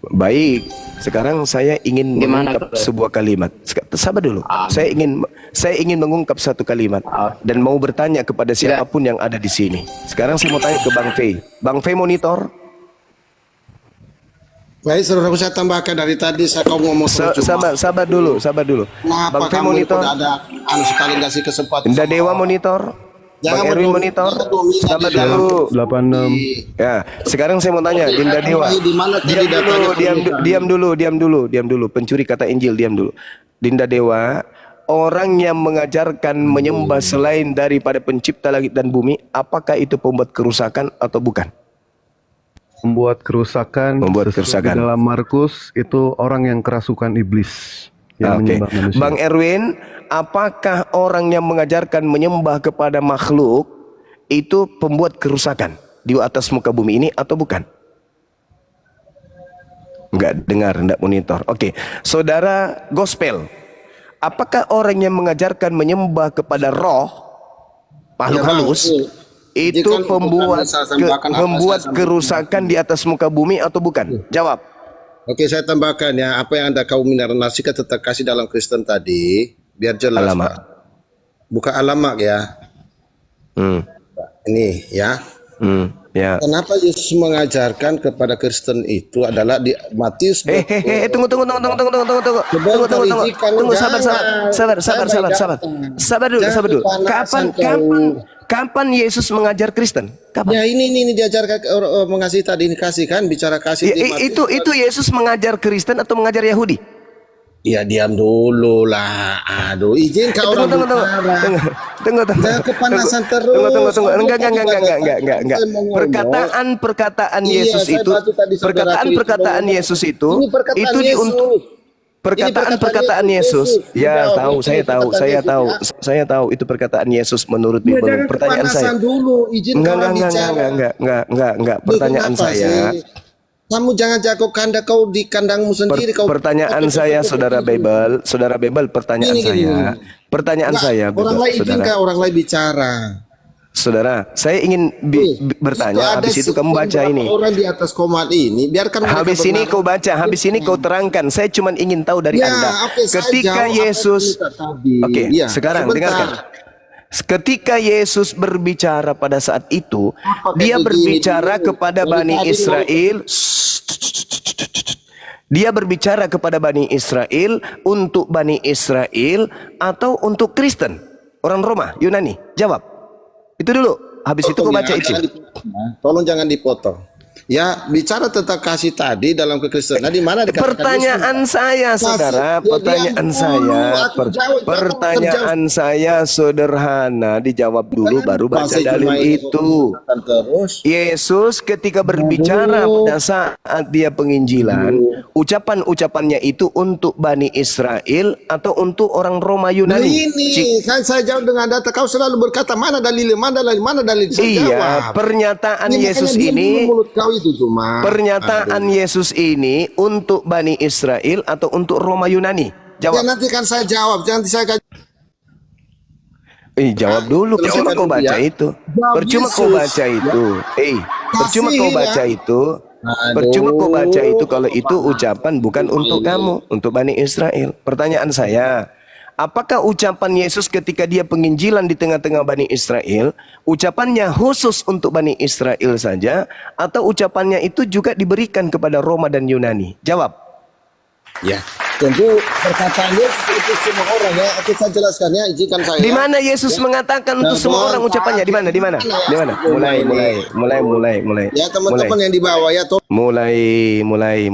Baik, sekarang saya ingin mengungkap sebuah kalimat. Sabar dulu. Saya ingin mengungkap satu kalimat dan mau bertanya kepada siapapun yang ada di sini. Sekarang saya mau tanya ke Bang Fei. Bang Fei monitor. Baik, saudaraku, saya tambahkan dari tadi saya kau ngomong sabar dulu. Bang Fei monitor. Ada sekali ngasih kesempatan. Indah Dewa monitor. Bang Erwin monitor. Sabar dulu. 86. Ya, sekarang saya mau tanya Dinda Dewa. Diam dulu. Pencuri kata Injil, diam dulu. Dinda Dewa, orang yang mengajarkan menyembah selain daripada pencipta langit dan bumi, apakah itu pembuat kerusakan atau bukan? Membuat kerusakan. Dalam Markus itu orang yang kerasukan iblis. Oke. Bang Erwin, apakah orang yang mengajarkan menyembah kepada makhluk itu pembuat kerusakan di atas muka bumi ini atau bukan? Enggak dengar, enggak monitor. Oke. Saudara gospel, apakah orang yang mengajarkan menyembah kepada roh makhluk halus itu membuat kerusakan di atas muka bumi atau bukan? Jawab. Oke, saya tambahkan ya, apa yang Anda kaum narasikan tentang kasih dalam Kristen tadi, biar jelas alamak. Pak. Buka alamak ya. Ini ya. Ya. Kenapa Yesus mengajarkan kepada Kristen itu adalah di Matius. Tunggu. Sabar dulu. Kapan Yesus mengajar Kristen? Kapan? Ya ini diajarkan mengasihi tadi, ini kasih kan, bicara kasih. Itu Yesus mengajar Kristen atau mengajar Yahudi? Ya diam dulu lah. Aduh, izin ke orang Tunggu. Jangan kepanasan terus. Tunggu. Enggak. Saya mau ngomong. Perkataan Iya, Yesus saya itu, bantu tadi saudaraku perkataan ngomong. Yesus itu, Ini perkataan itu Yesus. perkataan Yesus. Ya, tahu, saya tahu itu perkataan Yesus menurut Ya, Bible. jangan Pertanyaan saya. kepanasan dulu, izin orang bicara. Enggak. Pertanyaan Kenapa saya. sih? Kamu jangan jago kandang kau di kandangmu sendiri. Pertanyaan saya, saudara Bible, pertanyaan saya. Pertanyaan saya, orang lain izin saudara. kah orang lain bicara. Saudara, saya ingin bertanya. Habis itu kamu baca ini. Orang di atas komat ini, biarkan mereka Habis ini bernaras. kau baca, habis ini kau terangkan. Saya cuma ingin tahu dari Ya, Anda. oke, saya Ketika jawab apa Yesus, yang kita tadi. oke, Ya, sekarang sebentar. dengarkan. Ketika Yesus berbicara pada saat itu, Apa dia kayak berbicara begini? kepada Dari Bani tadi Israel. Dia berbicara kepada Bani Israel, untuk Bani Israel atau untuk Kristen, orang Roma, Yunani. Jawab. Itu dulu. Habis itu kau baca itu. Tolong jangan dipotong. Ya, bicara tentang kasih tadi dalam kekristenan di mana dikatakan Pertanyaan saya, saudara, Kasih, ya, pertanyaan diam saya, dulu, aku jawab, pertanyaan saya sederhana, dijawab dulu baru baca dalil itu. Terus Yesus ketika berbicara pada saat dia penginjilan, ucapan-ucapannya itu untuk Bani Israel atau untuk orang Roma Yunani? ini kan saya jawab dengan data. Kau selalu berkata mana dalil. Saya Iya, jawab. pernyataan Ini Yesus makanya diam ini, dulu mulut kau itu cuma. pernyataan Yesus ini untuk Bani Israel atau untuk Roma Yunani? Ya, Jawab. nanti kan saya jawab. Jangan saya Jawab dulu. Percuma kau baca itu. Percuma kau baca itu. Percuma kau baca itu. Percuma kau baca itu kalau itu ucapan bukan untuk kamu, untuk Bani Israel. Pertanyaan saya, apakah ucapan Yesus ketika dia penginjilan di tengah-tengah Bani Israel, ucapannya khusus untuk Bani Israel saja, atau ucapannya itu juga diberikan kepada Roma dan Yunani? Jawab. Ya, tentu perkataan Yesus itu semua orang ya. Oke, saya jelaskan ya. Izinkan saya. Di mana Yesus mengatakan untuk semua orang ucapannya? Di mana? Di mana? Di mana? Mulai. Ya, teman-teman yang di bawah ya. Mulai.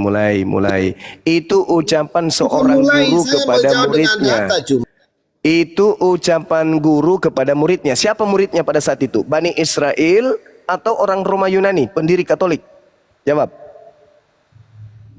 Itu ucapan seorang guru kepada muridnya. Itu ucapan guru kepada muridnya. Siapa muridnya pada saat itu? Bani Israel atau orang Roma Yunani, pendiri Katolik? Jawab.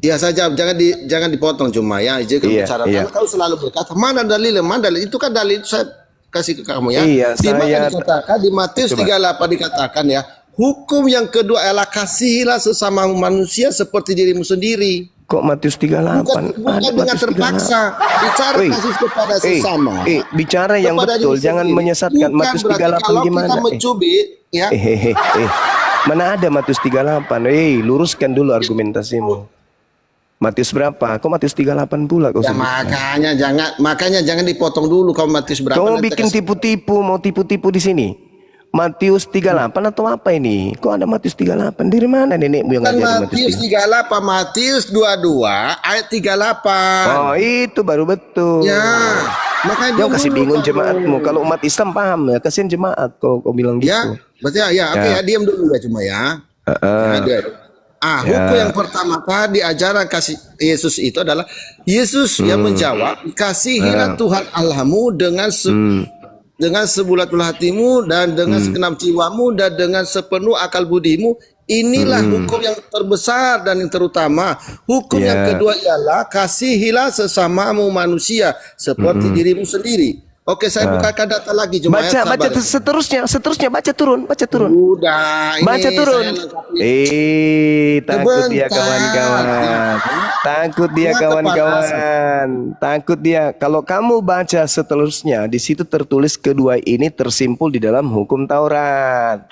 Ya, saya jawab. Jangan dipotong cuma ya. Izinkan bicara. Karena kau selalu berkata mana dalil. Itu kan dalil saya kasih ke kamu ya. Iya, di mana dikatakan di Matius 38 dikatakan ya. Hukum yang kedua adalah kasihilah sesama manusia seperti dirimu sendiri. Kok Matius 38? Bukan dengan terpaksa. Bicara kasih kepada sesama. Bicara yang betul, jangan menyesatkan. Matius 38 kalau gimana? Kita mencubit, ya. Mana ada Matius 38? Luruskan dulu argumentasimu. Matius berapa? Kok Matius 38 pula kau Ya, makanya jangan dipotong dulu kalau Matius berapa. Kau bikin tipu-tipu, mau tipu-tipu di sini. Matius 38 atau apa ini? Kok ada Matius 38? Dari mana nenekmu yang ngajarin Matius 38? Matius 22 ayat 38. Oh, itu baru betul. Ya, makanya jangan kasih bingung jemaatmu. Kalau umat Islam paham ya, kasihan jemaat kau bilang gitu. Ya, berarti oke ya, diam dulu ya cuma ya. Hukum yang pertama tadi ajaran kasih Yesus itu adalah Yesus yang menjawab, kasihilah Tuhan Allahmu dengan sebulat hatimu dan dengan segenap jiwamu dan dengan sepenuh akal budimu. Inilah hukum yang terbesar dan yang terutama. Hukum yang kedua ialah kasihilah sesamamu manusia seperti dirimu sendiri. Oke, saya bukakan data lagi cuma baca seterusnya baca turun. Udah, ini baca turun. Takut dia kawan-kawan. Takut dia. Kalau kamu baca seterusnya, di situ tertulis kedua ini tersimpul di dalam hukum Taurat.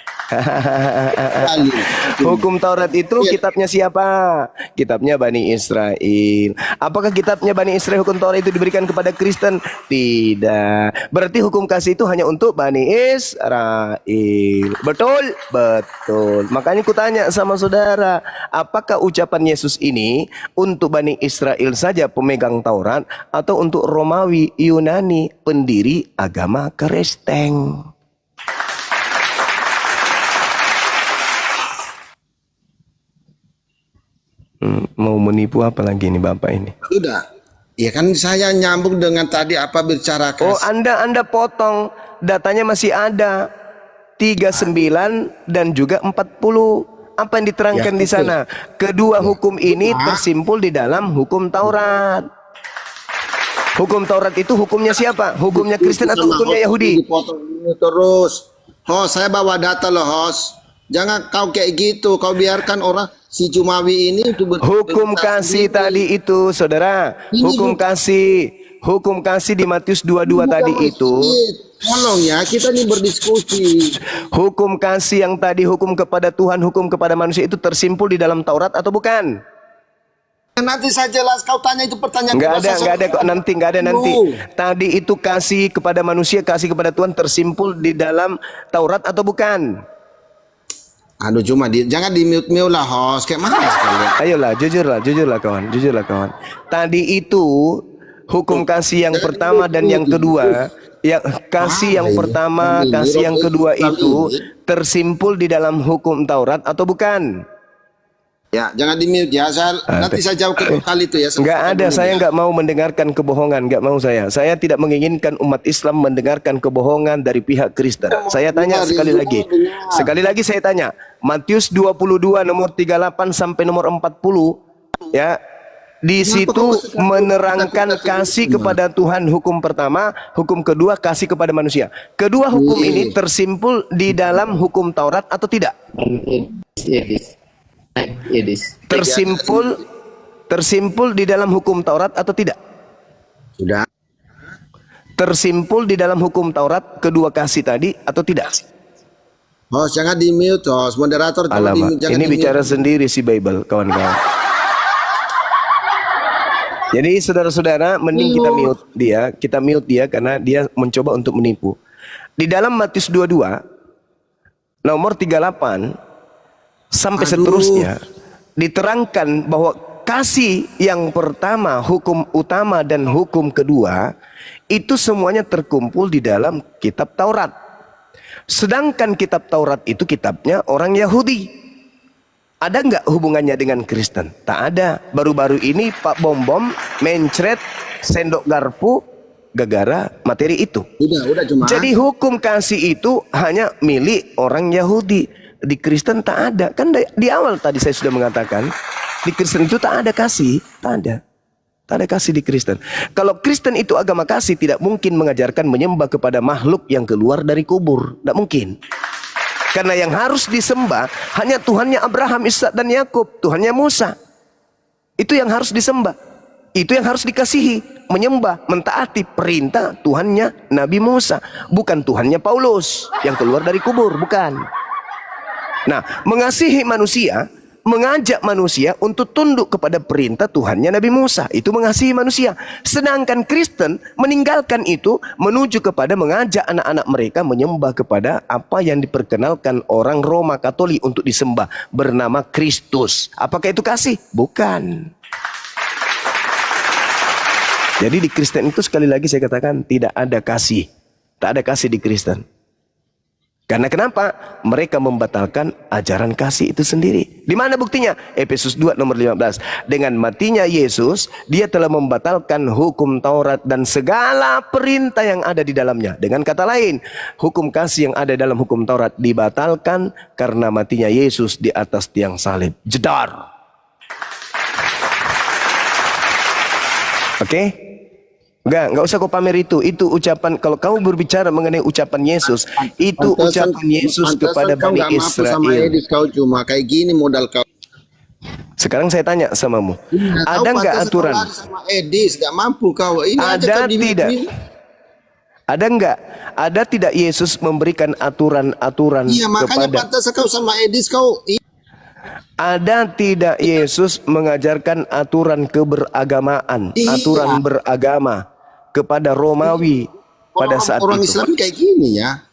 Hukum Taurat itu kitabnya siapa? Kitabnya Bani Israel. Apakah kitabnya Bani Israel hukum Taurat itu diberikan kepada Kristen? Tidak. Berarti hukum kasih itu hanya untuk Bani Israel. Betul? Betul. Makanya ku tanya sama saudara, apakah ucapan Yesus ini untuk Bani Israel saja pemegang Taurat atau untuk Romawi, Yunani, pendiri agama Kristen? Mau menipu apa lagi nih Bapak ini? Sudah. Ya kan saya nyambung dengan tadi apa bicara Oh, kasih. Anda potong. Datanya masih ada 39 dan juga 40. Apa yang diterangkan Ya, di sana? Kedua hukum ini Cuma- tersimpul di dalam hukum Taurat. Hukum Taurat itu hukumnya siapa? Hukumnya Kristen atau Sama hukumnya host Yahudi? dipotong ini terus. Host, saya bawa data loh, host. Jangan kau kayak gitu. Kau biarkan orang si Jumawi ini itu Hukum kasih tadi itu, saudara. Ini Hukum kasih di Matius 22 tadi itu. Tolong ya, kita ini berdiskusi. Hukum kasih yang tadi, hukum kepada Tuhan, hukum kepada manusia itu tersimpul di dalam Taurat atau bukan? Nanti saya jelas. Kau tanya itu pertanyaan. Nggak ada kok nanti, nggak ada nanti. Tadi itu kasih kepada manusia, kasih kepada Tuhan tersimpul di dalam Taurat atau bukan? Aduh, jangan di mute lah, host. Kayak mana sekalian? Ayolah, jujurlah kawan. Tadi itu hukum kasih yang pertama dan yang kedua, yang kasih yang pertama, kasih yang kedua itu tersimpul di dalam hukum Taurat atau bukan? Ya, jangan di mute ya. Nanti saya jawab kedua kali itu ya. Nggak ada, saya nggak mau mendengarkan kebohongan, nggak mau saya. Saya tidak menginginkan umat Islam mendengarkan kebohongan dari pihak Kristen. Saya tanya sekali lagi saya tanya. Matius 22 nomor 38 sampai nomor 40, ya. Di situ menerangkan kasih kepada Tuhan hukum pertama, hukum kedua kasih kepada manusia. Kedua hukum ini tersimpul di dalam hukum Taurat atau tidak? Tersimpul di dalam hukum Taurat atau tidak? Sudah. Tersimpul di dalam hukum Taurat kedua kasih tadi atau tidak? Host, jangan di mute, host. Moderator, Alamak, jangan ini di-mute. bicara sendiri si Bible, kawan-kawan. Jadi saudara-saudara, mending kita mute dia karena dia mencoba untuk menipu. Di dalam Matius 22 nomor 38 sampai seterusnya diterangkan bahwa kasih yang pertama, hukum utama dan hukum kedua itu semuanya terkumpul di dalam kitab Taurat. Sedangkan kitab Taurat itu kitabnya orang Yahudi. Ada nggak hubungannya dengan Kristen? Tak ada. Baru-baru ini Pak Bom mencret sendok garpu gara-gara materi itu. Udah cuma. Jadi hukum kasih itu hanya milik orang Yahudi. Di Kristen tak ada. Kan di awal tadi saya sudah mengatakan, di Kristen itu tak ada kasih. Tak ada. Tak ada kasih di Kristen. Kalau Kristen itu agama kasih, tidak mungkin mengajarkan menyembah kepada makhluk yang keluar dari kubur. Tidak mungkin. Karena yang harus disembah hanya Tuhannya Abraham, Ishak dan Yakub, Tuhannya Musa. Itu yang harus disembah. Itu yang harus dikasihi, menyembah, mentaati perintah Tuhannya Nabi Musa, bukan Tuhannya Paulus yang keluar dari kubur, bukan. Nah, mengasihi manusia, mengajak manusia untuk tunduk kepada perintah Tuhannya Nabi Musa, itu mengasihi manusia. Sedangkan Kristen meninggalkan itu, menuju kepada mengajak anak-anak mereka menyembah kepada apa yang diperkenalkan orang Roma Katolik untuk disembah, bernama Kristus. Apakah itu kasih? Bukan. Jadi di Kristen itu sekali lagi saya katakan tidak ada kasih. Tak ada kasih di Kristen. Karena kenapa? Mereka membatalkan ajaran kasih itu sendiri. Di mana buktinya? Efesus 2 nomor 15. Dengan matinya Yesus, dia telah membatalkan hukum Taurat dan segala perintah yang ada di dalamnya. Dengan kata lain, hukum kasih yang ada dalam hukum Taurat dibatalkan karena matinya Yesus di atas tiang salib. Jedar. Oke? Enggak usah kau pamer itu. Itu ucapan, kalau kamu berbicara mengenai ucapan Yesus, itu ucapan Yesus kepada Bani Israel. Sama Edis, kau cuma kayak gini modal kau. Sekarang saya tanya samamu, ada nggak aturan? Sama Edis, gak mampu kau. Ini Ada tidak? Ada nggak? Ada tidak Yesus memberikan aturan-aturan Iya, makanya kepada? pantas kau sama Edis kau. Ada tidak Yesus mengajarkan aturan keberagamaan, Iya. aturan beragama kepada Romawi pada saat Orang itu? Islam kayak gini ya.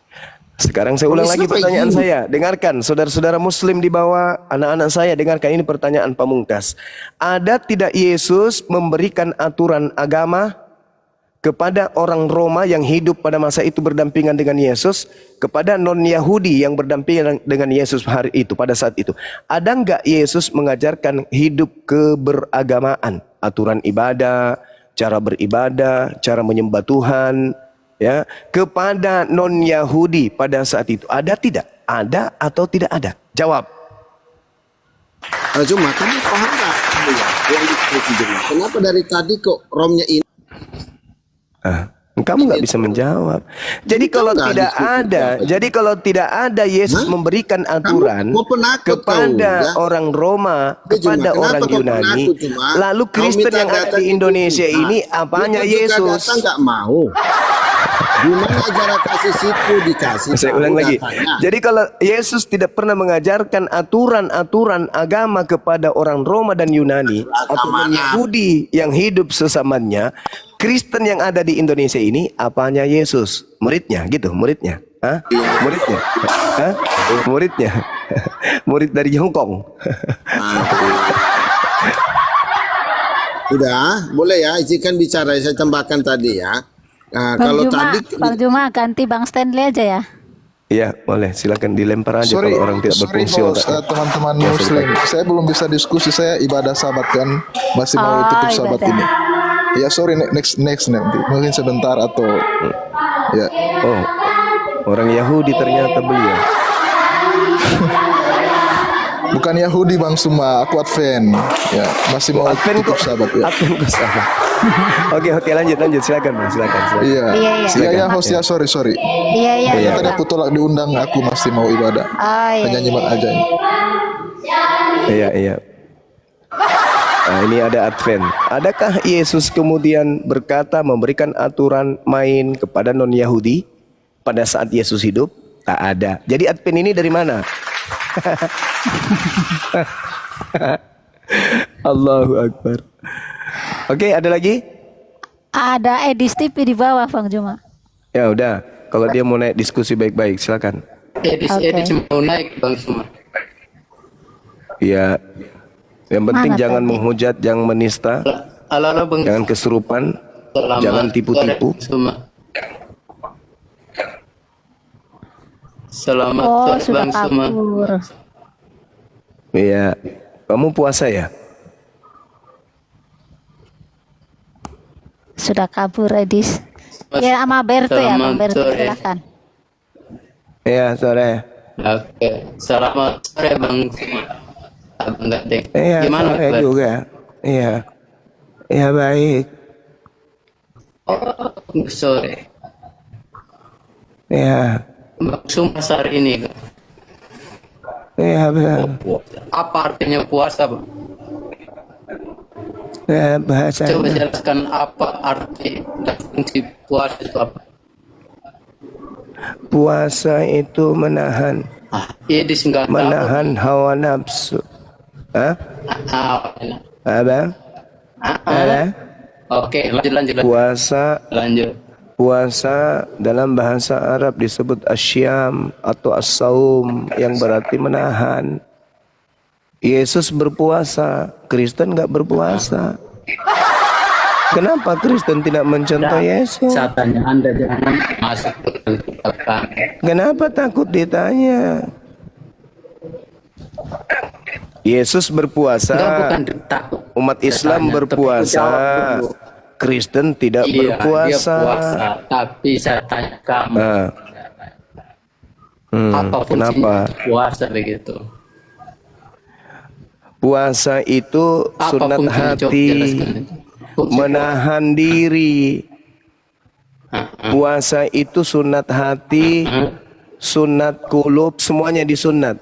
Sekarang saya ulang lagi Islam kayak pertanyaan gini. saya. Dengarkan, saudara-saudara Muslim di bawah, anak-anak saya, dengarkan ini pertanyaan pamungkas. Ada tidak Yesus memberikan aturan agama kepada orang Roma yang hidup pada masa itu berdampingan dengan Yesus, kepada non-Yahudi yang berdampingan dengan Yesus hari itu, pada saat itu? Ada enggak Yesus mengajarkan hidup keberagamaan, aturan ibadah, cara beribadah, cara menyembah Tuhan, ya, kepada non-Yahudi pada saat itu. Ada tidak? Ada atau tidak ada? Jawab. Cuma kamu paham nggak ya, yang diskusi Juma? Kenapa dari tadi kok romnya ini? Kamu nggak bisa menjawab. Jadi kalau tidak ada, Yesus memberikan aturan kepada orang Roma, kepada orang Yunani, lalu Kristen yang ada di Indonesia ini apanya Yesus? Nggak mau. Gimana ajaran kasih situ dikasih? Saya ulang lagi. Jadi kalau Yesus tidak pernah mengajarkan aturan-aturan agama kepada orang Roma dan Yunani atau Yahudi yang hidup sesamanya, Kristen yang ada di Indonesia ini apanya Yesus? Muridnya gitu, muridnya. Hah? Muridnya. Hah? Muridnya. Murid dari Hongkong. Udah, boleh ya, izinkan bicara, saya tambahkan tadi ya. Nah, Bang kalau Juma, tadi Bang Juma ganti Bang Stanley aja ya. Iya, boleh. Silakan dilempar aja kalau orang tidak berfungsi otak. Teman-teman Muslim, saya belum bisa diskusi, saya ibadah sabat kan, masih mau tutup sabat ibadah. ini. Ya sorry, next nanti, mungkin sebentar atau ya. Oh, orang Yahudi ternyata beliau. Bukan Yahudi Bang Suma, aku Advent. Ya, masih mau Advent tutup kok, sabat ya. Advent kok salah. Oke, lanjut. Silakan, Bang. Silakan. Iya. Iya. Ya host ya, sorry. Iya. Tadi aku tolak diundang, aku masih mau ibadah. Hanya nyimak aja ini. Iya. Nah, ini ada Advent. Adakah Yesus kemudian berkata memberikan aturan main kepada non-Yahudi pada saat Yesus hidup? Tak ada. Jadi Advent ini dari mana? Allahu Akbar. Oke, ada lagi? Ada Edis TV di bawah Bang Juma. Ya udah, kalau dia mau naik diskusi baik-baik, silakan. Edis mau naik Bang Suma. Iya. Yang penting Mana jangan tadi? menghujat, jangan menista, Ala Bang jangan kesurupan, Selamat jangan tipu-tipu. sore, Suma. Selamat Oh, sore, sudah Bang Suma. kabur. Iya. Kamu puasa ya? Sudah kabur Edis. Ya sama Berto ya, Bang Berto, sore. silakan. Iya, sore. Oke, selamat sore Bang Suma. Abang Gading. Iya, Gimana sore kabar? juga. Iya. Iya, baik. Oh, sore. Iya. Bang Suma hari ini. Iya, benar. Apa artinya puasa, Bang? Ya, Coba bahasanya. jelaskan apa arti dan fungsi puasa itu apa? Puasa itu menahan Edis enggak tahu. menahan hawa nafsu. Hah? Enak. Apa? Apa? Oke, lanjut. Puasa dalam bahasa Arab disebut asyam atau as-saum yang berarti menahan. Yesus berpuasa, Kristen nggak berpuasa. Kenapa Kristen tidak mencontoh Yesus? Saya tanya Anda jangan masuk ke belakang. Kenapa takut ditanya? Yesus berpuasa, Enggak, bukan takut. umat Saya Islam tanya, berpuasa, tapi jawab dulu. Kristen tidak Iya, dia berpuasa. puasa, tapi saya tanya kamu, Nah, apa fungsinya kenapa? puasa begitu? Puasa itu Apa sunat fungsinya? Coba hati, jelaskan itu. Fungsi menahan diri. Puasa itu sunat hati, sunat kulub, semuanya disunat.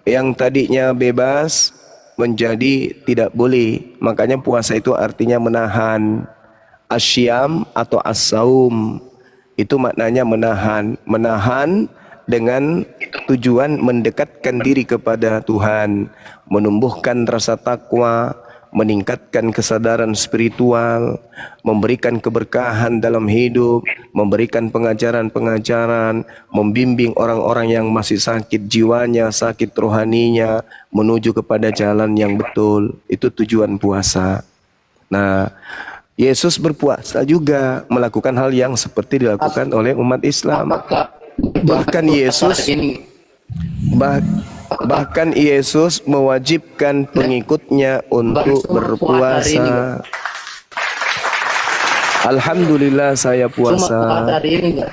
Yang tadinya bebas menjadi tidak boleh. Makanya puasa itu artinya menahan. Asyam atau as-saum itu maknanya menahan. Menahan dengan tujuan mendekatkan diri kepada Tuhan, menumbuhkan rasa takwa, meningkatkan kesadaran spiritual, memberikan keberkahan dalam hidup, memberikan pengajaran-pengajaran, membimbing orang-orang yang masih sakit jiwanya, sakit rohaninya, menuju kepada jalan yang betul. Itu tujuan puasa. Nah, Yesus berpuasa juga melakukan hal yang seperti dilakukan oleh umat Islam. apakah Bahkan Yesus ini Bahkan Yesus mewajibkan pengikutnya untuk berpuasa. Alhamdulillah saya Cuma puasa. hari ini enggak.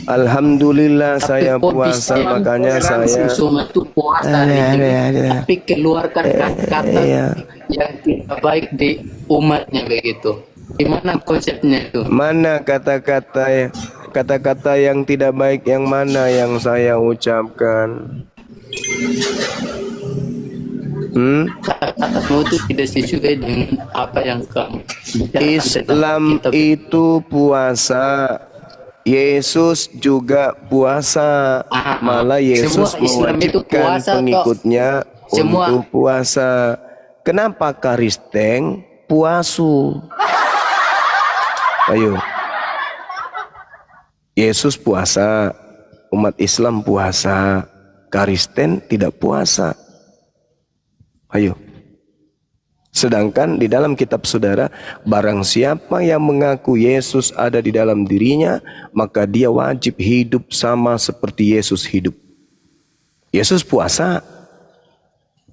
Alhamdulillah saya kok puasa, bisa makanya orang saya semua itu puasa hari ini, tapi keluarkan kata-kata yang tidak baik di umatnya begitu. Gimana konsepnya itu? mana kata-kata yang tidak baik yang mana yang saya ucapkan? Kata-katamu itu tidak sesuai dengan apa yang kamu bicarakan Islam tentang kita. itu puasa. Yesus juga puasa. Malah Yesus Semua Islam itu mewajibkan puasa, toh. pengikutnya Semua- untuk puasa. Kenapa Kristen puasu? Ayo. Yesus puasa, umat Islam puasa, Kristen tidak puasa. Ayo. Sedangkan di dalam kitab saudara, barang siapa yang mengaku Yesus ada di dalam dirinya, maka dia wajib hidup sama seperti Yesus hidup. Yesus puasa.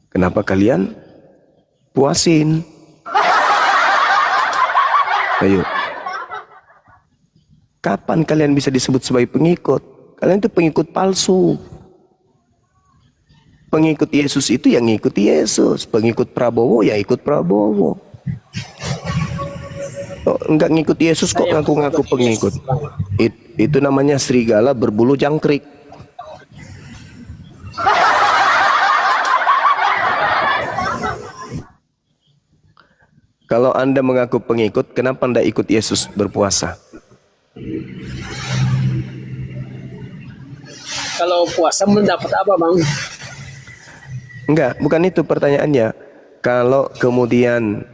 Kenapa kalian puasin? Ayo. Kapan kalian bisa disebut sebagai pengikut? Kalian itu pengikut palsu. Pengikut Yesus itu yang ngikuti Yesus. Pengikut Prabowo ya ikut Prabowo. Oh, enggak ngikut Yesus kok ngaku-ngaku pengikut. Itu namanya serigala berbulu jangkrik. Kalau Anda mengaku pengikut, kenapa Anda ikut Yesus berpuasa? Kalau puasa mendapat apa, Bang? Enggak, bukan itu pertanyaannya. Kalau kemudian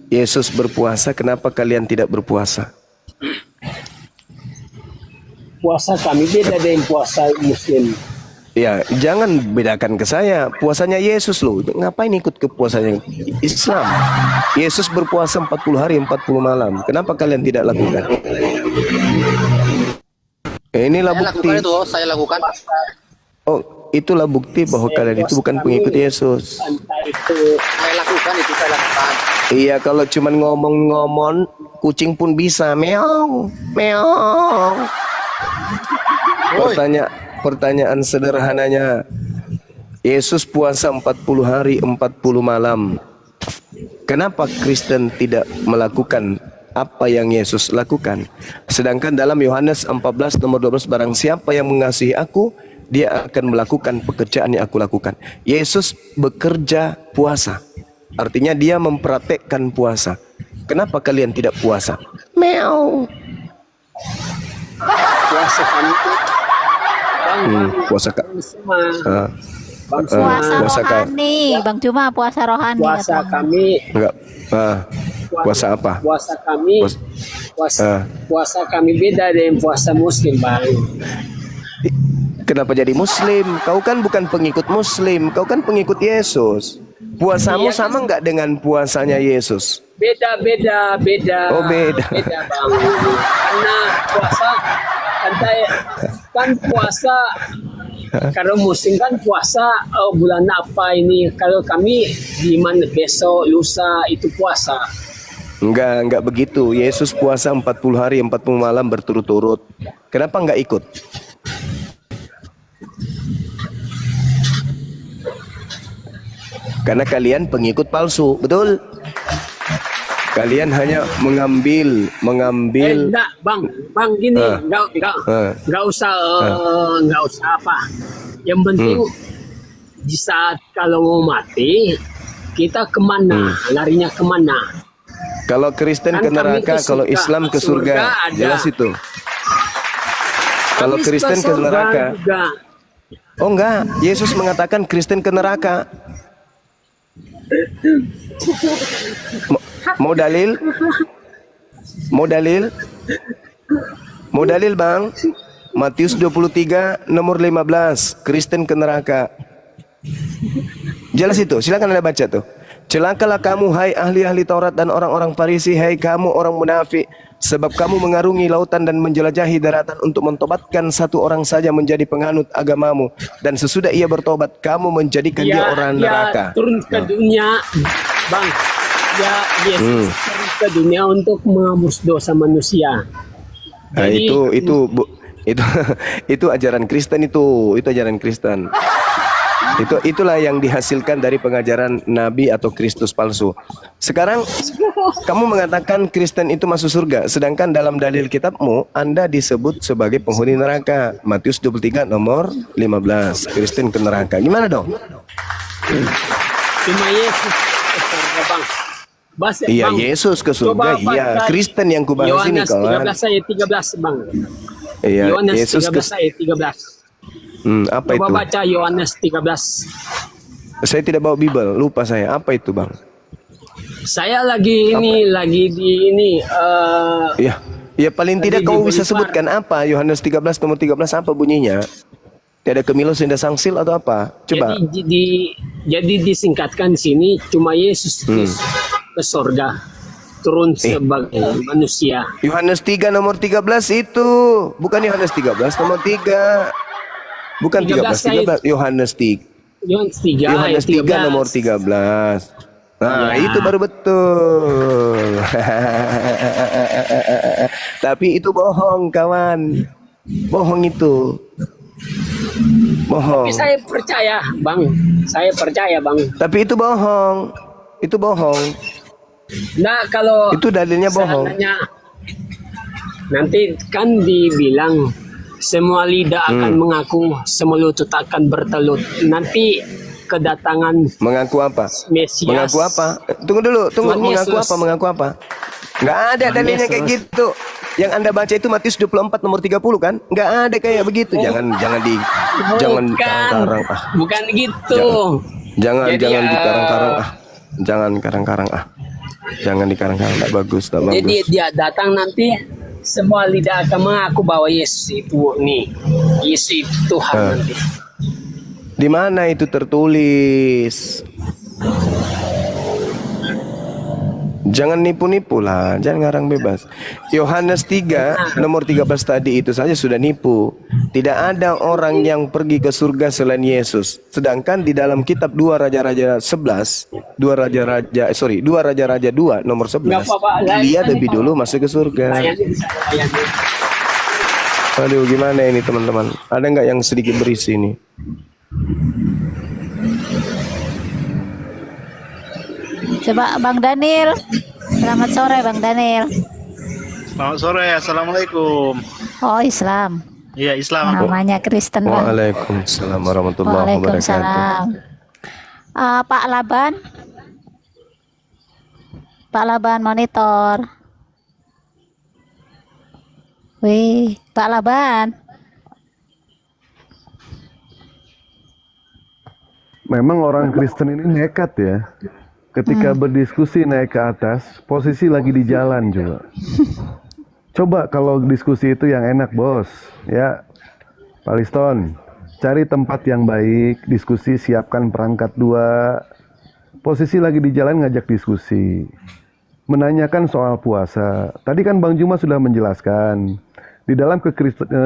Yesus berpuasa, kenapa kalian tidak berpuasa? Puasa kami beda dengan puasa Muslim. Ya, jangan bedakan ke saya. Puasanya Yesus loh. Ngapain ikut ke puasanya Islam? Yesus berpuasa 40 hari 40 malam. Kenapa kalian tidak lakukan? Inilah bukti. Saya lakukan. Oh, itulah bukti bahwa kalian itu bukan pengikut Yesus. Entah itu Saya lakukan. Iya, kalau cuman ngomong-ngomong, kucing pun bisa meong, meong. Pertanyaan sederhananya, Yesus puasa 40 hari 40 malam. Kenapa Kristen tidak melakukan apa yang Yesus lakukan? Sedangkan dalam Yohanes 14 nomor 12, barang siapa yang mengasihi aku, dia akan melakukan pekerjaan yang aku lakukan. Yesus bekerja puasa. Artinya dia mempraktekkan puasa. Kenapa kalian tidak puasa? Meow. puasa kami itu Puasa Puasa rohani, Bang Cuma puasa rohani. puasa katanya. kami enggak. Puasa apa? puasa kami puasa kami beda dengan puasa Muslim, Bang. Kenapa jadi Muslim? Kau kan bukan pengikut Muslim, kau kan pengikut Yesus. Puasamu sama enggak dengan puasanya Yesus? Beda. Oh, beda. Bang. Karena puasa kan puasa kalau Muslim kan puasa bulan apa ini? Kalau kami di mana besok, lusa itu puasa. Enggak begitu. Yesus puasa 40 hari 40 malam berturut-turut. Kenapa enggak ikut? Karena kalian pengikut palsu, betul? Kalian hanya mengambil Enggak, Bang gini, enggak usah apa. Yang penting di saat kalau mau mati, kita kemana? Larinya kemana? Kalau Kristen ke Kan kami neraka, ke kalau surga. Islam ke surga, Surga ada. jelas itu. Kalau Kami Kristen ke surga neraka, juga. oh enggak, Yesus mengatakan Kristen ke neraka. Mau dalil? Mau dalil Bang? Matius 23 nomor 15, Kristen ke neraka. Jelas itu, silakan Anda baca tuh. Celakalah kamu hai ahli-ahli Taurat dan orang-orang Farisi, hai kamu orang munafik, sebab kamu mengarungi lautan dan menjelajahi daratan untuk mentobatkan satu orang saja menjadi penganut agamamu, dan sesudah ia bertobat kamu menjadikan dia orang neraka. Turun ke dunia, Bang. Ya, Yesus turun ke dunia untuk menghapus dosa manusia. Nah, Jadi, itu ajaran Kristen itu ajaran Kristen. Itulah yang dihasilkan dari pengajaran nabi atau Kristus palsu. Sekarang kamu mengatakan Kristen itu masuk surga, sedangkan dalam dalil kitabmu Anda disebut sebagai penghuni neraka. Matius 23 nomor 15. Kristen ke neraka. Gimana dong? cuma Yesus ke surga, Bang. Iya, Bang, Yesus ke surga. coba Iya, baca Kristen yang kubahas ini Yohanes kawan. 13 ayat 13, Bang. Iya, Yohanes Yesus 13 ayat 13. Apa Coba itu? baca Yohanes 13. Saya tidak bawa Bible, lupa saya. Apa itu, Bang? Saya lagi di Iya. Ya paling Tadi tidak kau di bisa Bolivar. sebutkan apa Yohanes 13 nomor 13 apa bunyinya? Tiada kemilu senda sangsil atau apa? Coba. jadi disingkatkan di sini cuma Yesus ke surga turun sebagai manusia. Yohanes 3 nomor 13 itu bukan Yohanes 13 nomor 3. Bukan 13 Yohanes 3. Yohanes 3 Yohanes ayat 3 nomor 13. Nah, itu baru betul. Tapi itu bohong, kawan. Bohong itu. Bohong. Tapi saya percaya, Bang. Saya percaya, Bang. Tapi itu bohong. Itu bohong. Nah, kalau Itu dalilnya bohong. seandainya nanti kan dibilang semua lidah akan mengaku, semua lutut akan bertelut. Nanti kedatangan Mengaku apa? Mesias. Mengaku apa? Tunggu dulu, tunggu. Tuhan Mengaku Yesus. apa? Mengaku apa? Nggak ada Tuhan dalilnya kayak Yesus. gitu. Yang Anda baca itu Matius 24 nomor 30 kan? Nggak ada kayak begitu. Jangan Bukan, karang-karang bukan gitu. Jangan Jadi, dikarang-karang Jangan karang-karang Jangan dikarang-karang, tak bagus, tak bagus. Jadi dia datang nanti semua lidah akan mengaku bahwa Yesus itu Yesus itu Tuhan nanti. Di mana itu tertulis? Jangan nipu-nipu lah, jangan ngarang bebas. Yohanes 3 nomor 13 tadi itu saja sudah nipu. Tidak ada orang yang pergi ke surga selain Yesus. Sedangkan di dalam kitab 2 Raja-Raja 11, 2 Raja-Raja 2 nomor 11, dia lebih dulu masuk ke surga. Aduh, gimana ini teman-teman? Ada nggak yang sedikit berisi ini? Coba Bang Daniel. Selamat sore Bang Daniel. Selamat sore, assalamualaikum. Oh Islam. Iya Islam. Namanya Kristen Bang. Waalaikumsalam warahmatullahi wabarakatuh. Waalaikumsalam. Pak Laban. Pak Laban monitor. Wih, Pak Laban. Memang orang Kristen ini nekat ya. Ketika berdiskusi naik ke atas, posisi lagi di jalan juga. Coba kalau diskusi itu yang enak, Bos. Ya, Pak Liston, cari tempat yang baik, diskusi, siapkan perangkat 2. Posisi lagi di jalan ngajak diskusi. Menanyakan soal puasa. Tadi kan Bang Juma sudah menjelaskan. Di dalam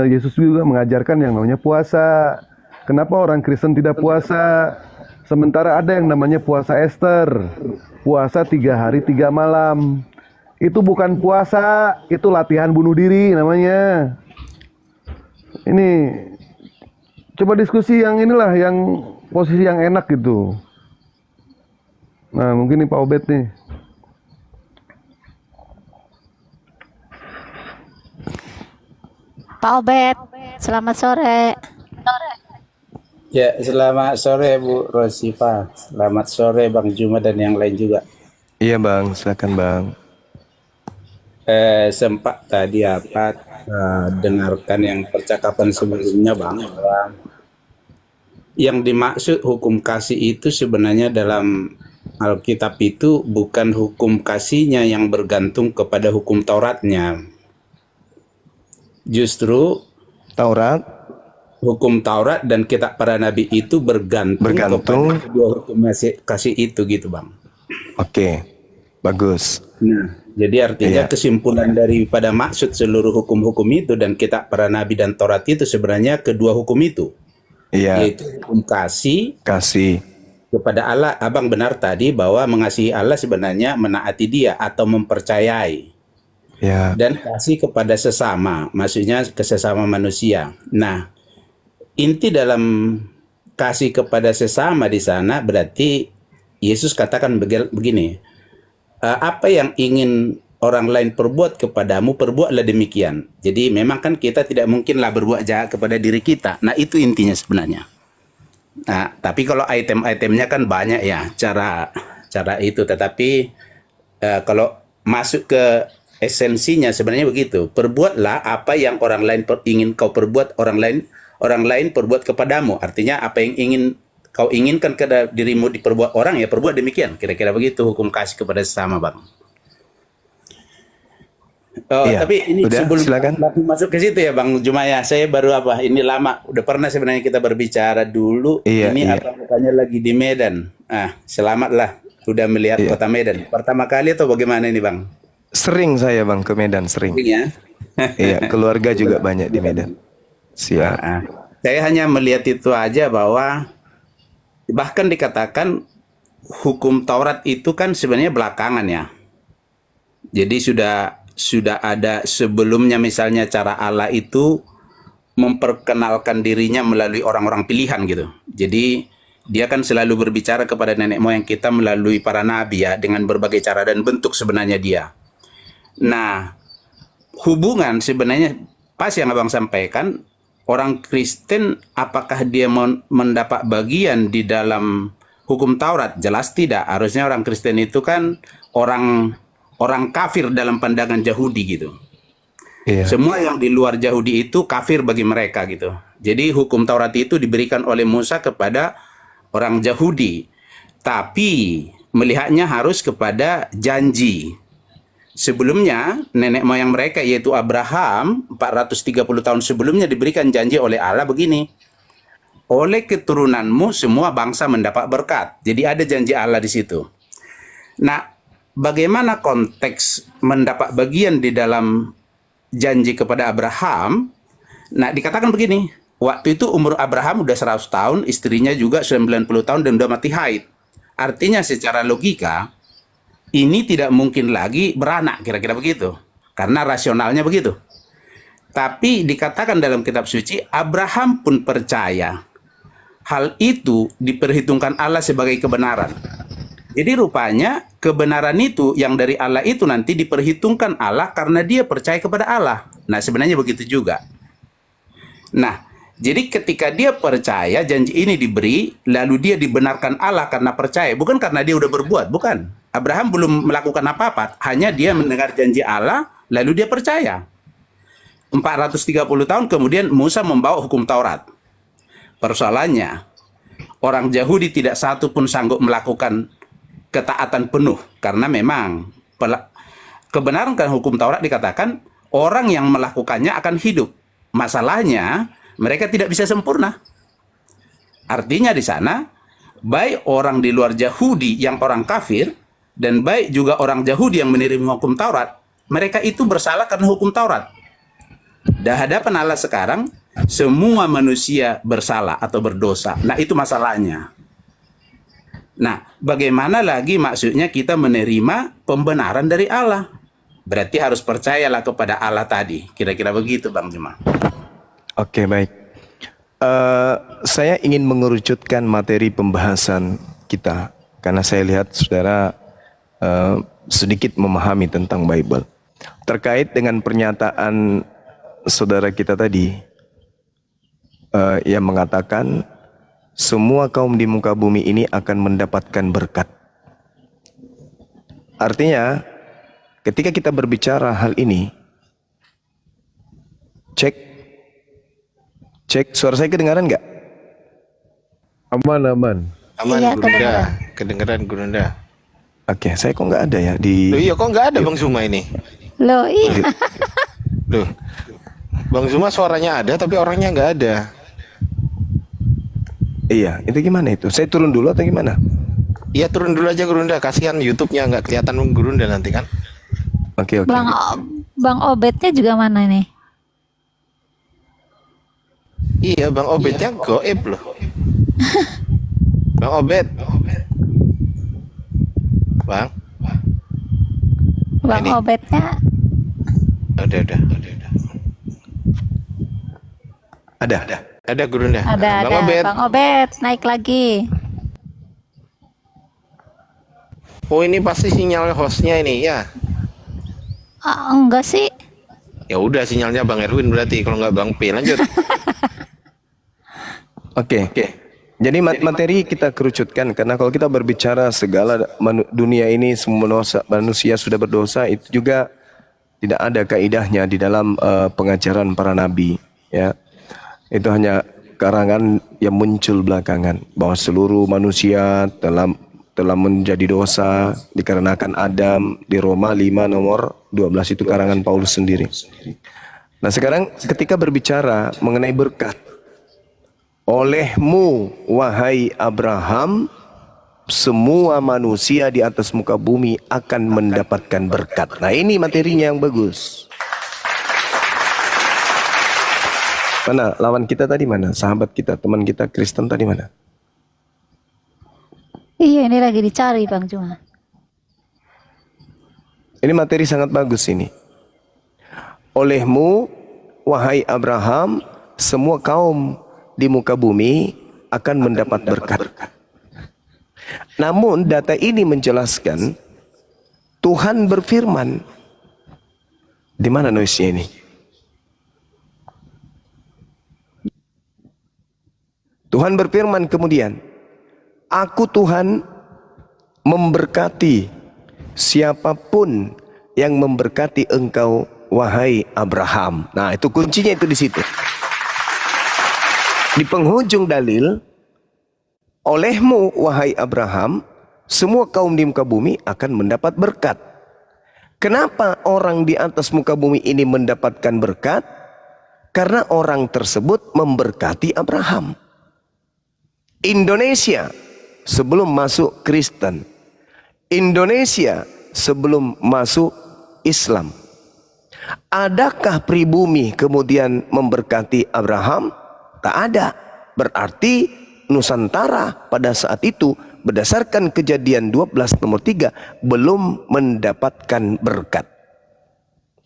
Yesus juga mengajarkan yang namanya puasa. Kenapa orang Kristen tidak puasa? Sementara ada yang namanya puasa Ester, puasa 3 hari 3 malam. Itu bukan puasa, itu latihan bunuh diri namanya. Ini coba diskusi yang inilah, yang posisi yang enak gitu. Nah mungkin nih Pak Obed nih. Pak Obed, selamat sore. Ya, selamat sore Bu Rosifa. Selamat sore Bang Juma dan yang lain juga. Iya Bang, silakan Bang. Sempat tadi dengarkan yang percakapan sebelumnya Bang, bahwa yang dimaksud hukum kasih itu sebenarnya dalam Alkitab itu bukan hukum kasihnya yang bergantung kepada hukum Tauratnya. Justru hukum Taurat dan kitab para nabi itu bergantung kepada kedua hukum kasih itu gitu Bang. Oke, bagus. Nah, jadi artinya kesimpulan daripada maksud seluruh hukum-hukum itu dan kitab para nabi dan Taurat itu sebenarnya kedua hukum itu. Iya. Yaitu hukum kasih kepada Allah, abang benar tadi bahwa mengasihi Allah sebenarnya menaati dia atau mempercayai. Ya. Dan kasih kepada sesama, maksudnya ke sesama manusia. Nah, inti dalam kasih kepada sesama di sana berarti Yesus katakan begini, apa yang ingin orang lain perbuat kepadamu, perbuatlah demikian. Jadi memang kan kita tidak mungkinlah berbuat jahat kepada diri kita. Nah, itu intinya sebenarnya. Nah, tapi kalau item-itemnya kan banyak ya cara itu. Tetapi kalau masuk ke esensinya sebenarnya begitu. Perbuatlah apa yang orang lain ingin kau perbuat, orang lain perbuat kepadamu. Artinya apa yang ingin kau inginkan ke dirimu diperbuat orang, ya perbuat demikian. Kira-kira begitu hukum kasih kepada sesama, Bang. Oh, Iya. tapi ini Udah, sebelum silakan. masuk ke situ ya, Bang Jumaya, saya baru ini lama, udah pernah sebenarnya kita berbicara dulu. Iya, Ini iya. abang katanya lagi di Medan. Selamatlah, udah melihat Iya. kota Medan. Pertama kali atau bagaimana ini, Bang? Sering saya Bang ke Medan, sering. Ya. Iya, keluarga juga banyak di Medan. Siap. Saya hanya melihat itu aja bahwa bahkan dikatakan hukum Taurat itu kan sebenarnya belakangan ya. Jadi sudah ada sebelumnya, misalnya cara Allah itu memperkenalkan dirinya melalui orang-orang pilihan gitu. Jadi dia kan selalu berbicara kepada nenek moyang kita melalui para nabi ya, dengan berbagai cara dan bentuk sebenarnya dia. Nah, hubungan sebenarnya pas yang abang sampaikan, orang Kristen apakah dia mendapat bagian di dalam hukum Taurat? Jelas tidak. Harusnya orang Kristen itu kan orang kafir dalam pandangan Yahudi gitu. Iya. Semua yang di luar Yahudi itu kafir bagi mereka gitu. Jadi hukum Taurat itu diberikan oleh Musa kepada orang Yahudi, tapi melihatnya harus kepada janji. Sebelumnya nenek moyang mereka yaitu Abraham 430 tahun sebelumnya diberikan janji oleh Allah begini, oleh keturunanmu semua bangsa mendapat berkat. Jadi ada janji Allah di situ. Nah, bagaimana konteks mendapat bagian di dalam janji kepada Abraham? Nah, dikatakan begini, waktu itu umur Abraham udah 100 tahun, istrinya juga 90 tahun dan udah mati haid. Artinya secara logika, ini tidak mungkin lagi beranak, kira-kira begitu. Karena rasionalnya begitu. Tapi dikatakan dalam kitab suci, Abraham pun percaya. Hal itu diperhitungkan Allah sebagai kebenaran. Jadi rupanya kebenaran itu yang dari Allah itu nanti diperhitungkan Allah karena dia percaya kepada Allah. Nah, sebenarnya begitu juga. Nah, jadi ketika dia percaya janji ini diberi, lalu dia dibenarkan Allah karena percaya, bukan karena dia udah berbuat, bukan. Abraham belum melakukan apa-apa, hanya dia mendengar janji Allah, lalu dia percaya. 430 tahun kemudian Musa membawa hukum Taurat. Persoalannya, orang Yahudi tidak satu pun sanggup melakukan ketaatan penuh, karena memang kebenaran kan hukum Taurat dikatakan orang yang melakukannya akan hidup. Masalahnya mereka tidak bisa sempurna. Artinya di sana baik orang di luar Yahudi yang orang kafir dan baik juga orang Yahudi yang menerima hukum Taurat, mereka itu bersalah karena hukum Taurat. Di hadapan Allah sekarang semua manusia bersalah atau berdosa. Nah, itu masalahnya. Nah, bagaimana lagi maksudnya kita menerima pembenaran dari Allah? Berarti harus percayalah kepada Allah tadi. Kira-kira begitu, Bang Juma. Oke, baik. Saya ingin mengerucutkan materi pembahasan kita karena saya lihat saudara sedikit memahami tentang Bible. Terkait dengan pernyataan saudara kita tadi yang mengatakan semua kaum di muka bumi ini akan mendapatkan berkat. Artinya ketika kita berbicara hal ini, cek suara saya kedengaran nggak? Aman. Aman, Iya, Gurunda. Kedengeran, Gurunda. Oke, saya kok nggak ada ya di. Loh iya, kok nggak ada Bang Zuma ini? Loh, iya. Loh, Bang Zuma suaranya ada, tapi orangnya nggak ada. Iya, itu gimana itu? Saya turun dulu atau gimana? Iya, turun dulu aja, Gurunda. Kasihan YouTube-nya nggak kelihatan Gurunda nanti kan. Oke. Bang Obednya juga mana nih? Iya, Bang Obednya goib loh. Bang Bang Obed. Bang. Bang Ini. Obednya Udah. Ada. Ada Gurunda. ada. Bang Obed. Bang Obed naik lagi. Oh, ini pasti sinyal hostnya ini ya. Ah, enggak sih. Ya udah, sinyalnya Bang Erwin berarti, kalau nggak Bang P. Lanjut. Oke. Jadi materi kita kerucutkan, karena kalau kita berbicara segala dunia ini semua manusia sudah berdosa, itu juga tidak ada kaidahnya di dalam pengajaran para nabi, ya. Itu hanya karangan yang muncul belakangan bahwa seluruh manusia telah menjadi dosa dikarenakan Adam, di Roma 5 nomor 12, itu karangan Paulus sendiri. Nah, sekarang ketika berbicara mengenai berkat, olehmu wahai Abraham semua manusia di atas muka bumi akan mendapatkan berkat. Nah, ini materinya yang bagus. Mana lawan kita tadi, mana sahabat kita, teman kita Kristen tadi mana? Iya, ini lagi dicari Bang Juma. Ini materi sangat bagus ini. Olehmu wahai Abraham semua kaum di muka bumi akan mendapat berkat. Namun data ini menjelaskan Tuhan berfirman. Di mana noise-nya ini? Tuhan berfirman kemudian, Aku Tuhan memberkati siapapun yang memberkati engkau wahai Abraham. Nah, itu kuncinya itu di situ. Di penghujung dalil, olehmu wahai Abraham semua kaum di muka bumi akan mendapat berkat. Kenapa orang di atas muka bumi ini mendapatkan berkat? Karena orang tersebut memberkati Abraham. Indonesia sebelum masuk Kristen, Indonesia sebelum masuk Islam, adakah pribumi kemudian memberkati Abraham? Tak ada. Berarti Nusantara pada saat itu berdasarkan Kejadian 12 nomor 3 belum mendapatkan berkat.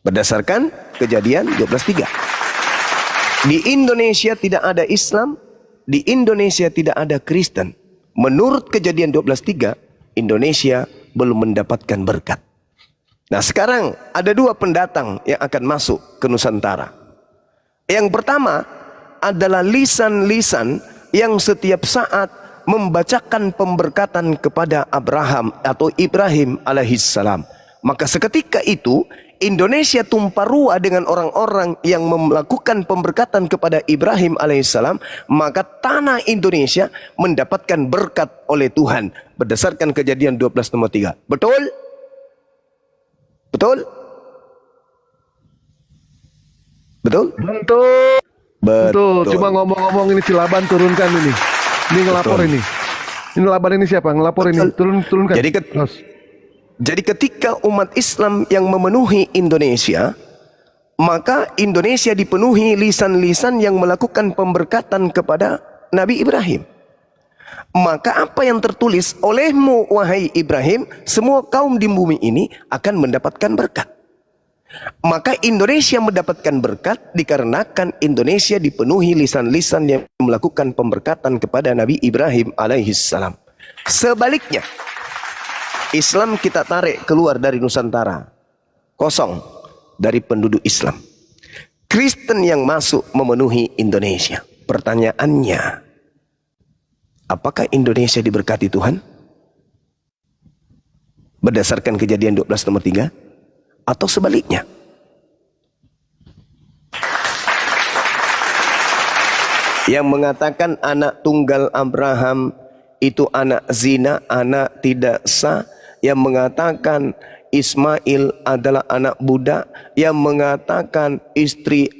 Berdasarkan Kejadian 12:3. Di Indonesia tidak ada Islam, di Indonesia tidak ada Kristen. Menurut Kejadian 12:3, Indonesia belum mendapatkan berkat. Nah, sekarang ada dua pendatang yang akan masuk ke Nusantara. Yang pertama adalah lisan-lisan yang setiap saat membacakan pemberkatan kepada Abraham atau Ibrahim alaihissalam. Maka seketika itu Indonesia tumpah ruah dengan orang-orang yang melakukan pemberkatan kepada Ibrahim alaihissalam, maka tanah Indonesia mendapatkan berkat oleh Tuhan berdasarkan Kejadian 12 nomor 3. Betul? Betul? Betul? Betul. Cuma ngomong-ngomong ini si Laban turunkan ini. Ini ngelapor ini. Ini Laban ini siapa? Ngelapor ini. Turunkan. Jadi ketika umat Islam yang memenuhi Indonesia, maka Indonesia dipenuhi lisan-lisan yang melakukan pemberkatan kepada Nabi Ibrahim. Maka apa yang tertulis, olehmu wahai Ibrahim, semua kaum di bumi ini akan mendapatkan berkat. Maka Indonesia mendapatkan berkat dikarenakan Indonesia dipenuhi lisan-lisan yang melakukan pemberkatan kepada Nabi Ibrahim alaihissalam. Sebaliknya, Islam kita tarik keluar dari Nusantara, kosong dari penduduk Islam. Kristen yang masuk memenuhi Indonesia. Pertanyaannya, apakah Indonesia diberkati Tuhan? Berdasarkan Kejadian 12 nomor 3? Atau sebaliknya? Yang mengatakan anak tunggal Abraham itu anak zina, anak tidak sah. Yang mengatakan Ismail adalah anak budak, yang mengatakan istri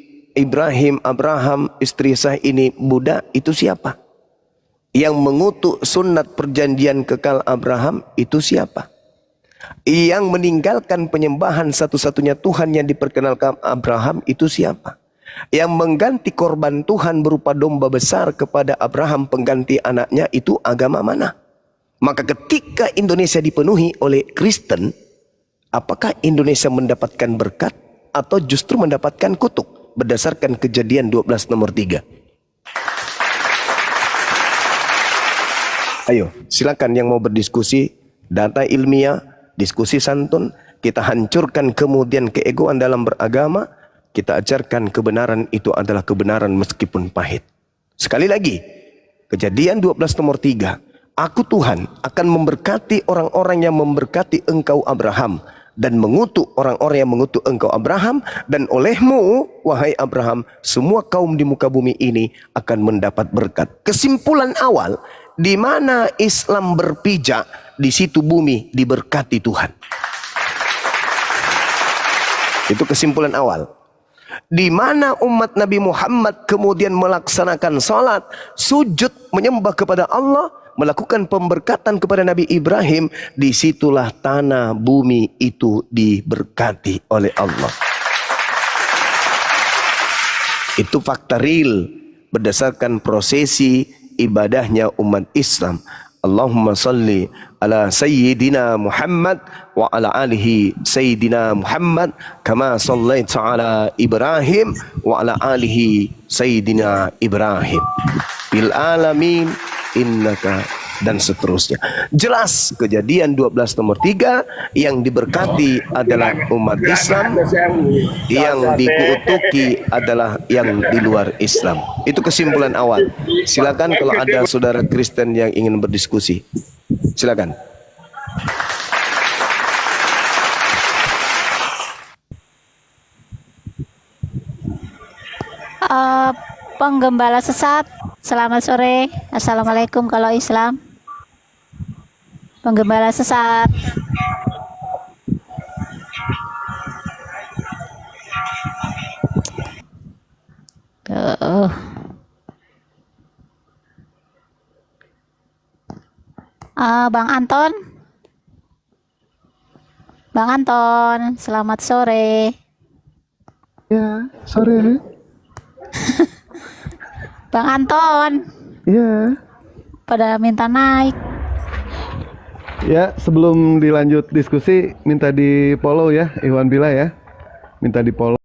Abraham, istri sah ini budak, itu siapa? Yang mengutuk sunat perjanjian kekal Abraham, itu siapa? Yang meninggalkan penyembahan satu-satunya Tuhan yang diperkenalkan Abraham, itu siapa? Yang mengganti korban Tuhan berupa domba besar kepada Abraham pengganti anaknya itu agama mana? Maka ketika Indonesia dipenuhi oleh Kristen, apakah Indonesia mendapatkan berkat atau justru mendapatkan kutuk? Berdasarkan Kejadian 12 nomor 3. Ayo, silakan yang mau berdiskusi, data ilmiah, diskusi santun, kita hancurkan kemudian keegoan dalam beragama, kita ajarkan kebenaran itu adalah kebenaran meskipun pahit. Sekali lagi, Kejadian 12 nomor 3, aku Tuhan akan memberkati orang-orang yang memberkati engkau Abraham, dan mengutuk orang-orang yang mengutuk engkau Abraham, dan olehmu wahai Abraham semua kaum di muka bumi ini akan mendapat berkat. Kesimpulan awal, di mana Islam berpijak, di situ bumi diberkati Tuhan. Itu kesimpulan awal. Di mana umat Nabi Muhammad kemudian melaksanakan salat, sujud, menyembah kepada Allah, melakukan pemberkatan kepada Nabi Ibrahim, disitulah tanah bumi itu diberkati oleh Allah. Itu fakta real berdasarkan prosesi ibadahnya umat Islam. Allahumma salli ala Sayyidina Muhammad wa ala alihi Sayyidina Muhammad kama sallaita ala Ibrahim wa ala alihi Sayyidina Ibrahim bil alamin innaka, dan seterusnya. Jelas Kejadian 12 nomor 3, yang diberkati adalah umat Islam, yang dikutuki adalah yang di luar Islam. Itu kesimpulan awal. Silakan kalau ada saudara Kristen yang ingin berdiskusi. Silakan. Penggembala sesat, selamat sore. Assalamualaikum kalau Islam. Penggembala sesat. Bang Anton. Bang Anton, selamat sore. Ya, sore. Bang Anton. Ya. Pada minta naik. Ya, sebelum dilanjut diskusi, minta di follow ya, Iwan Bila ya. Minta di follow.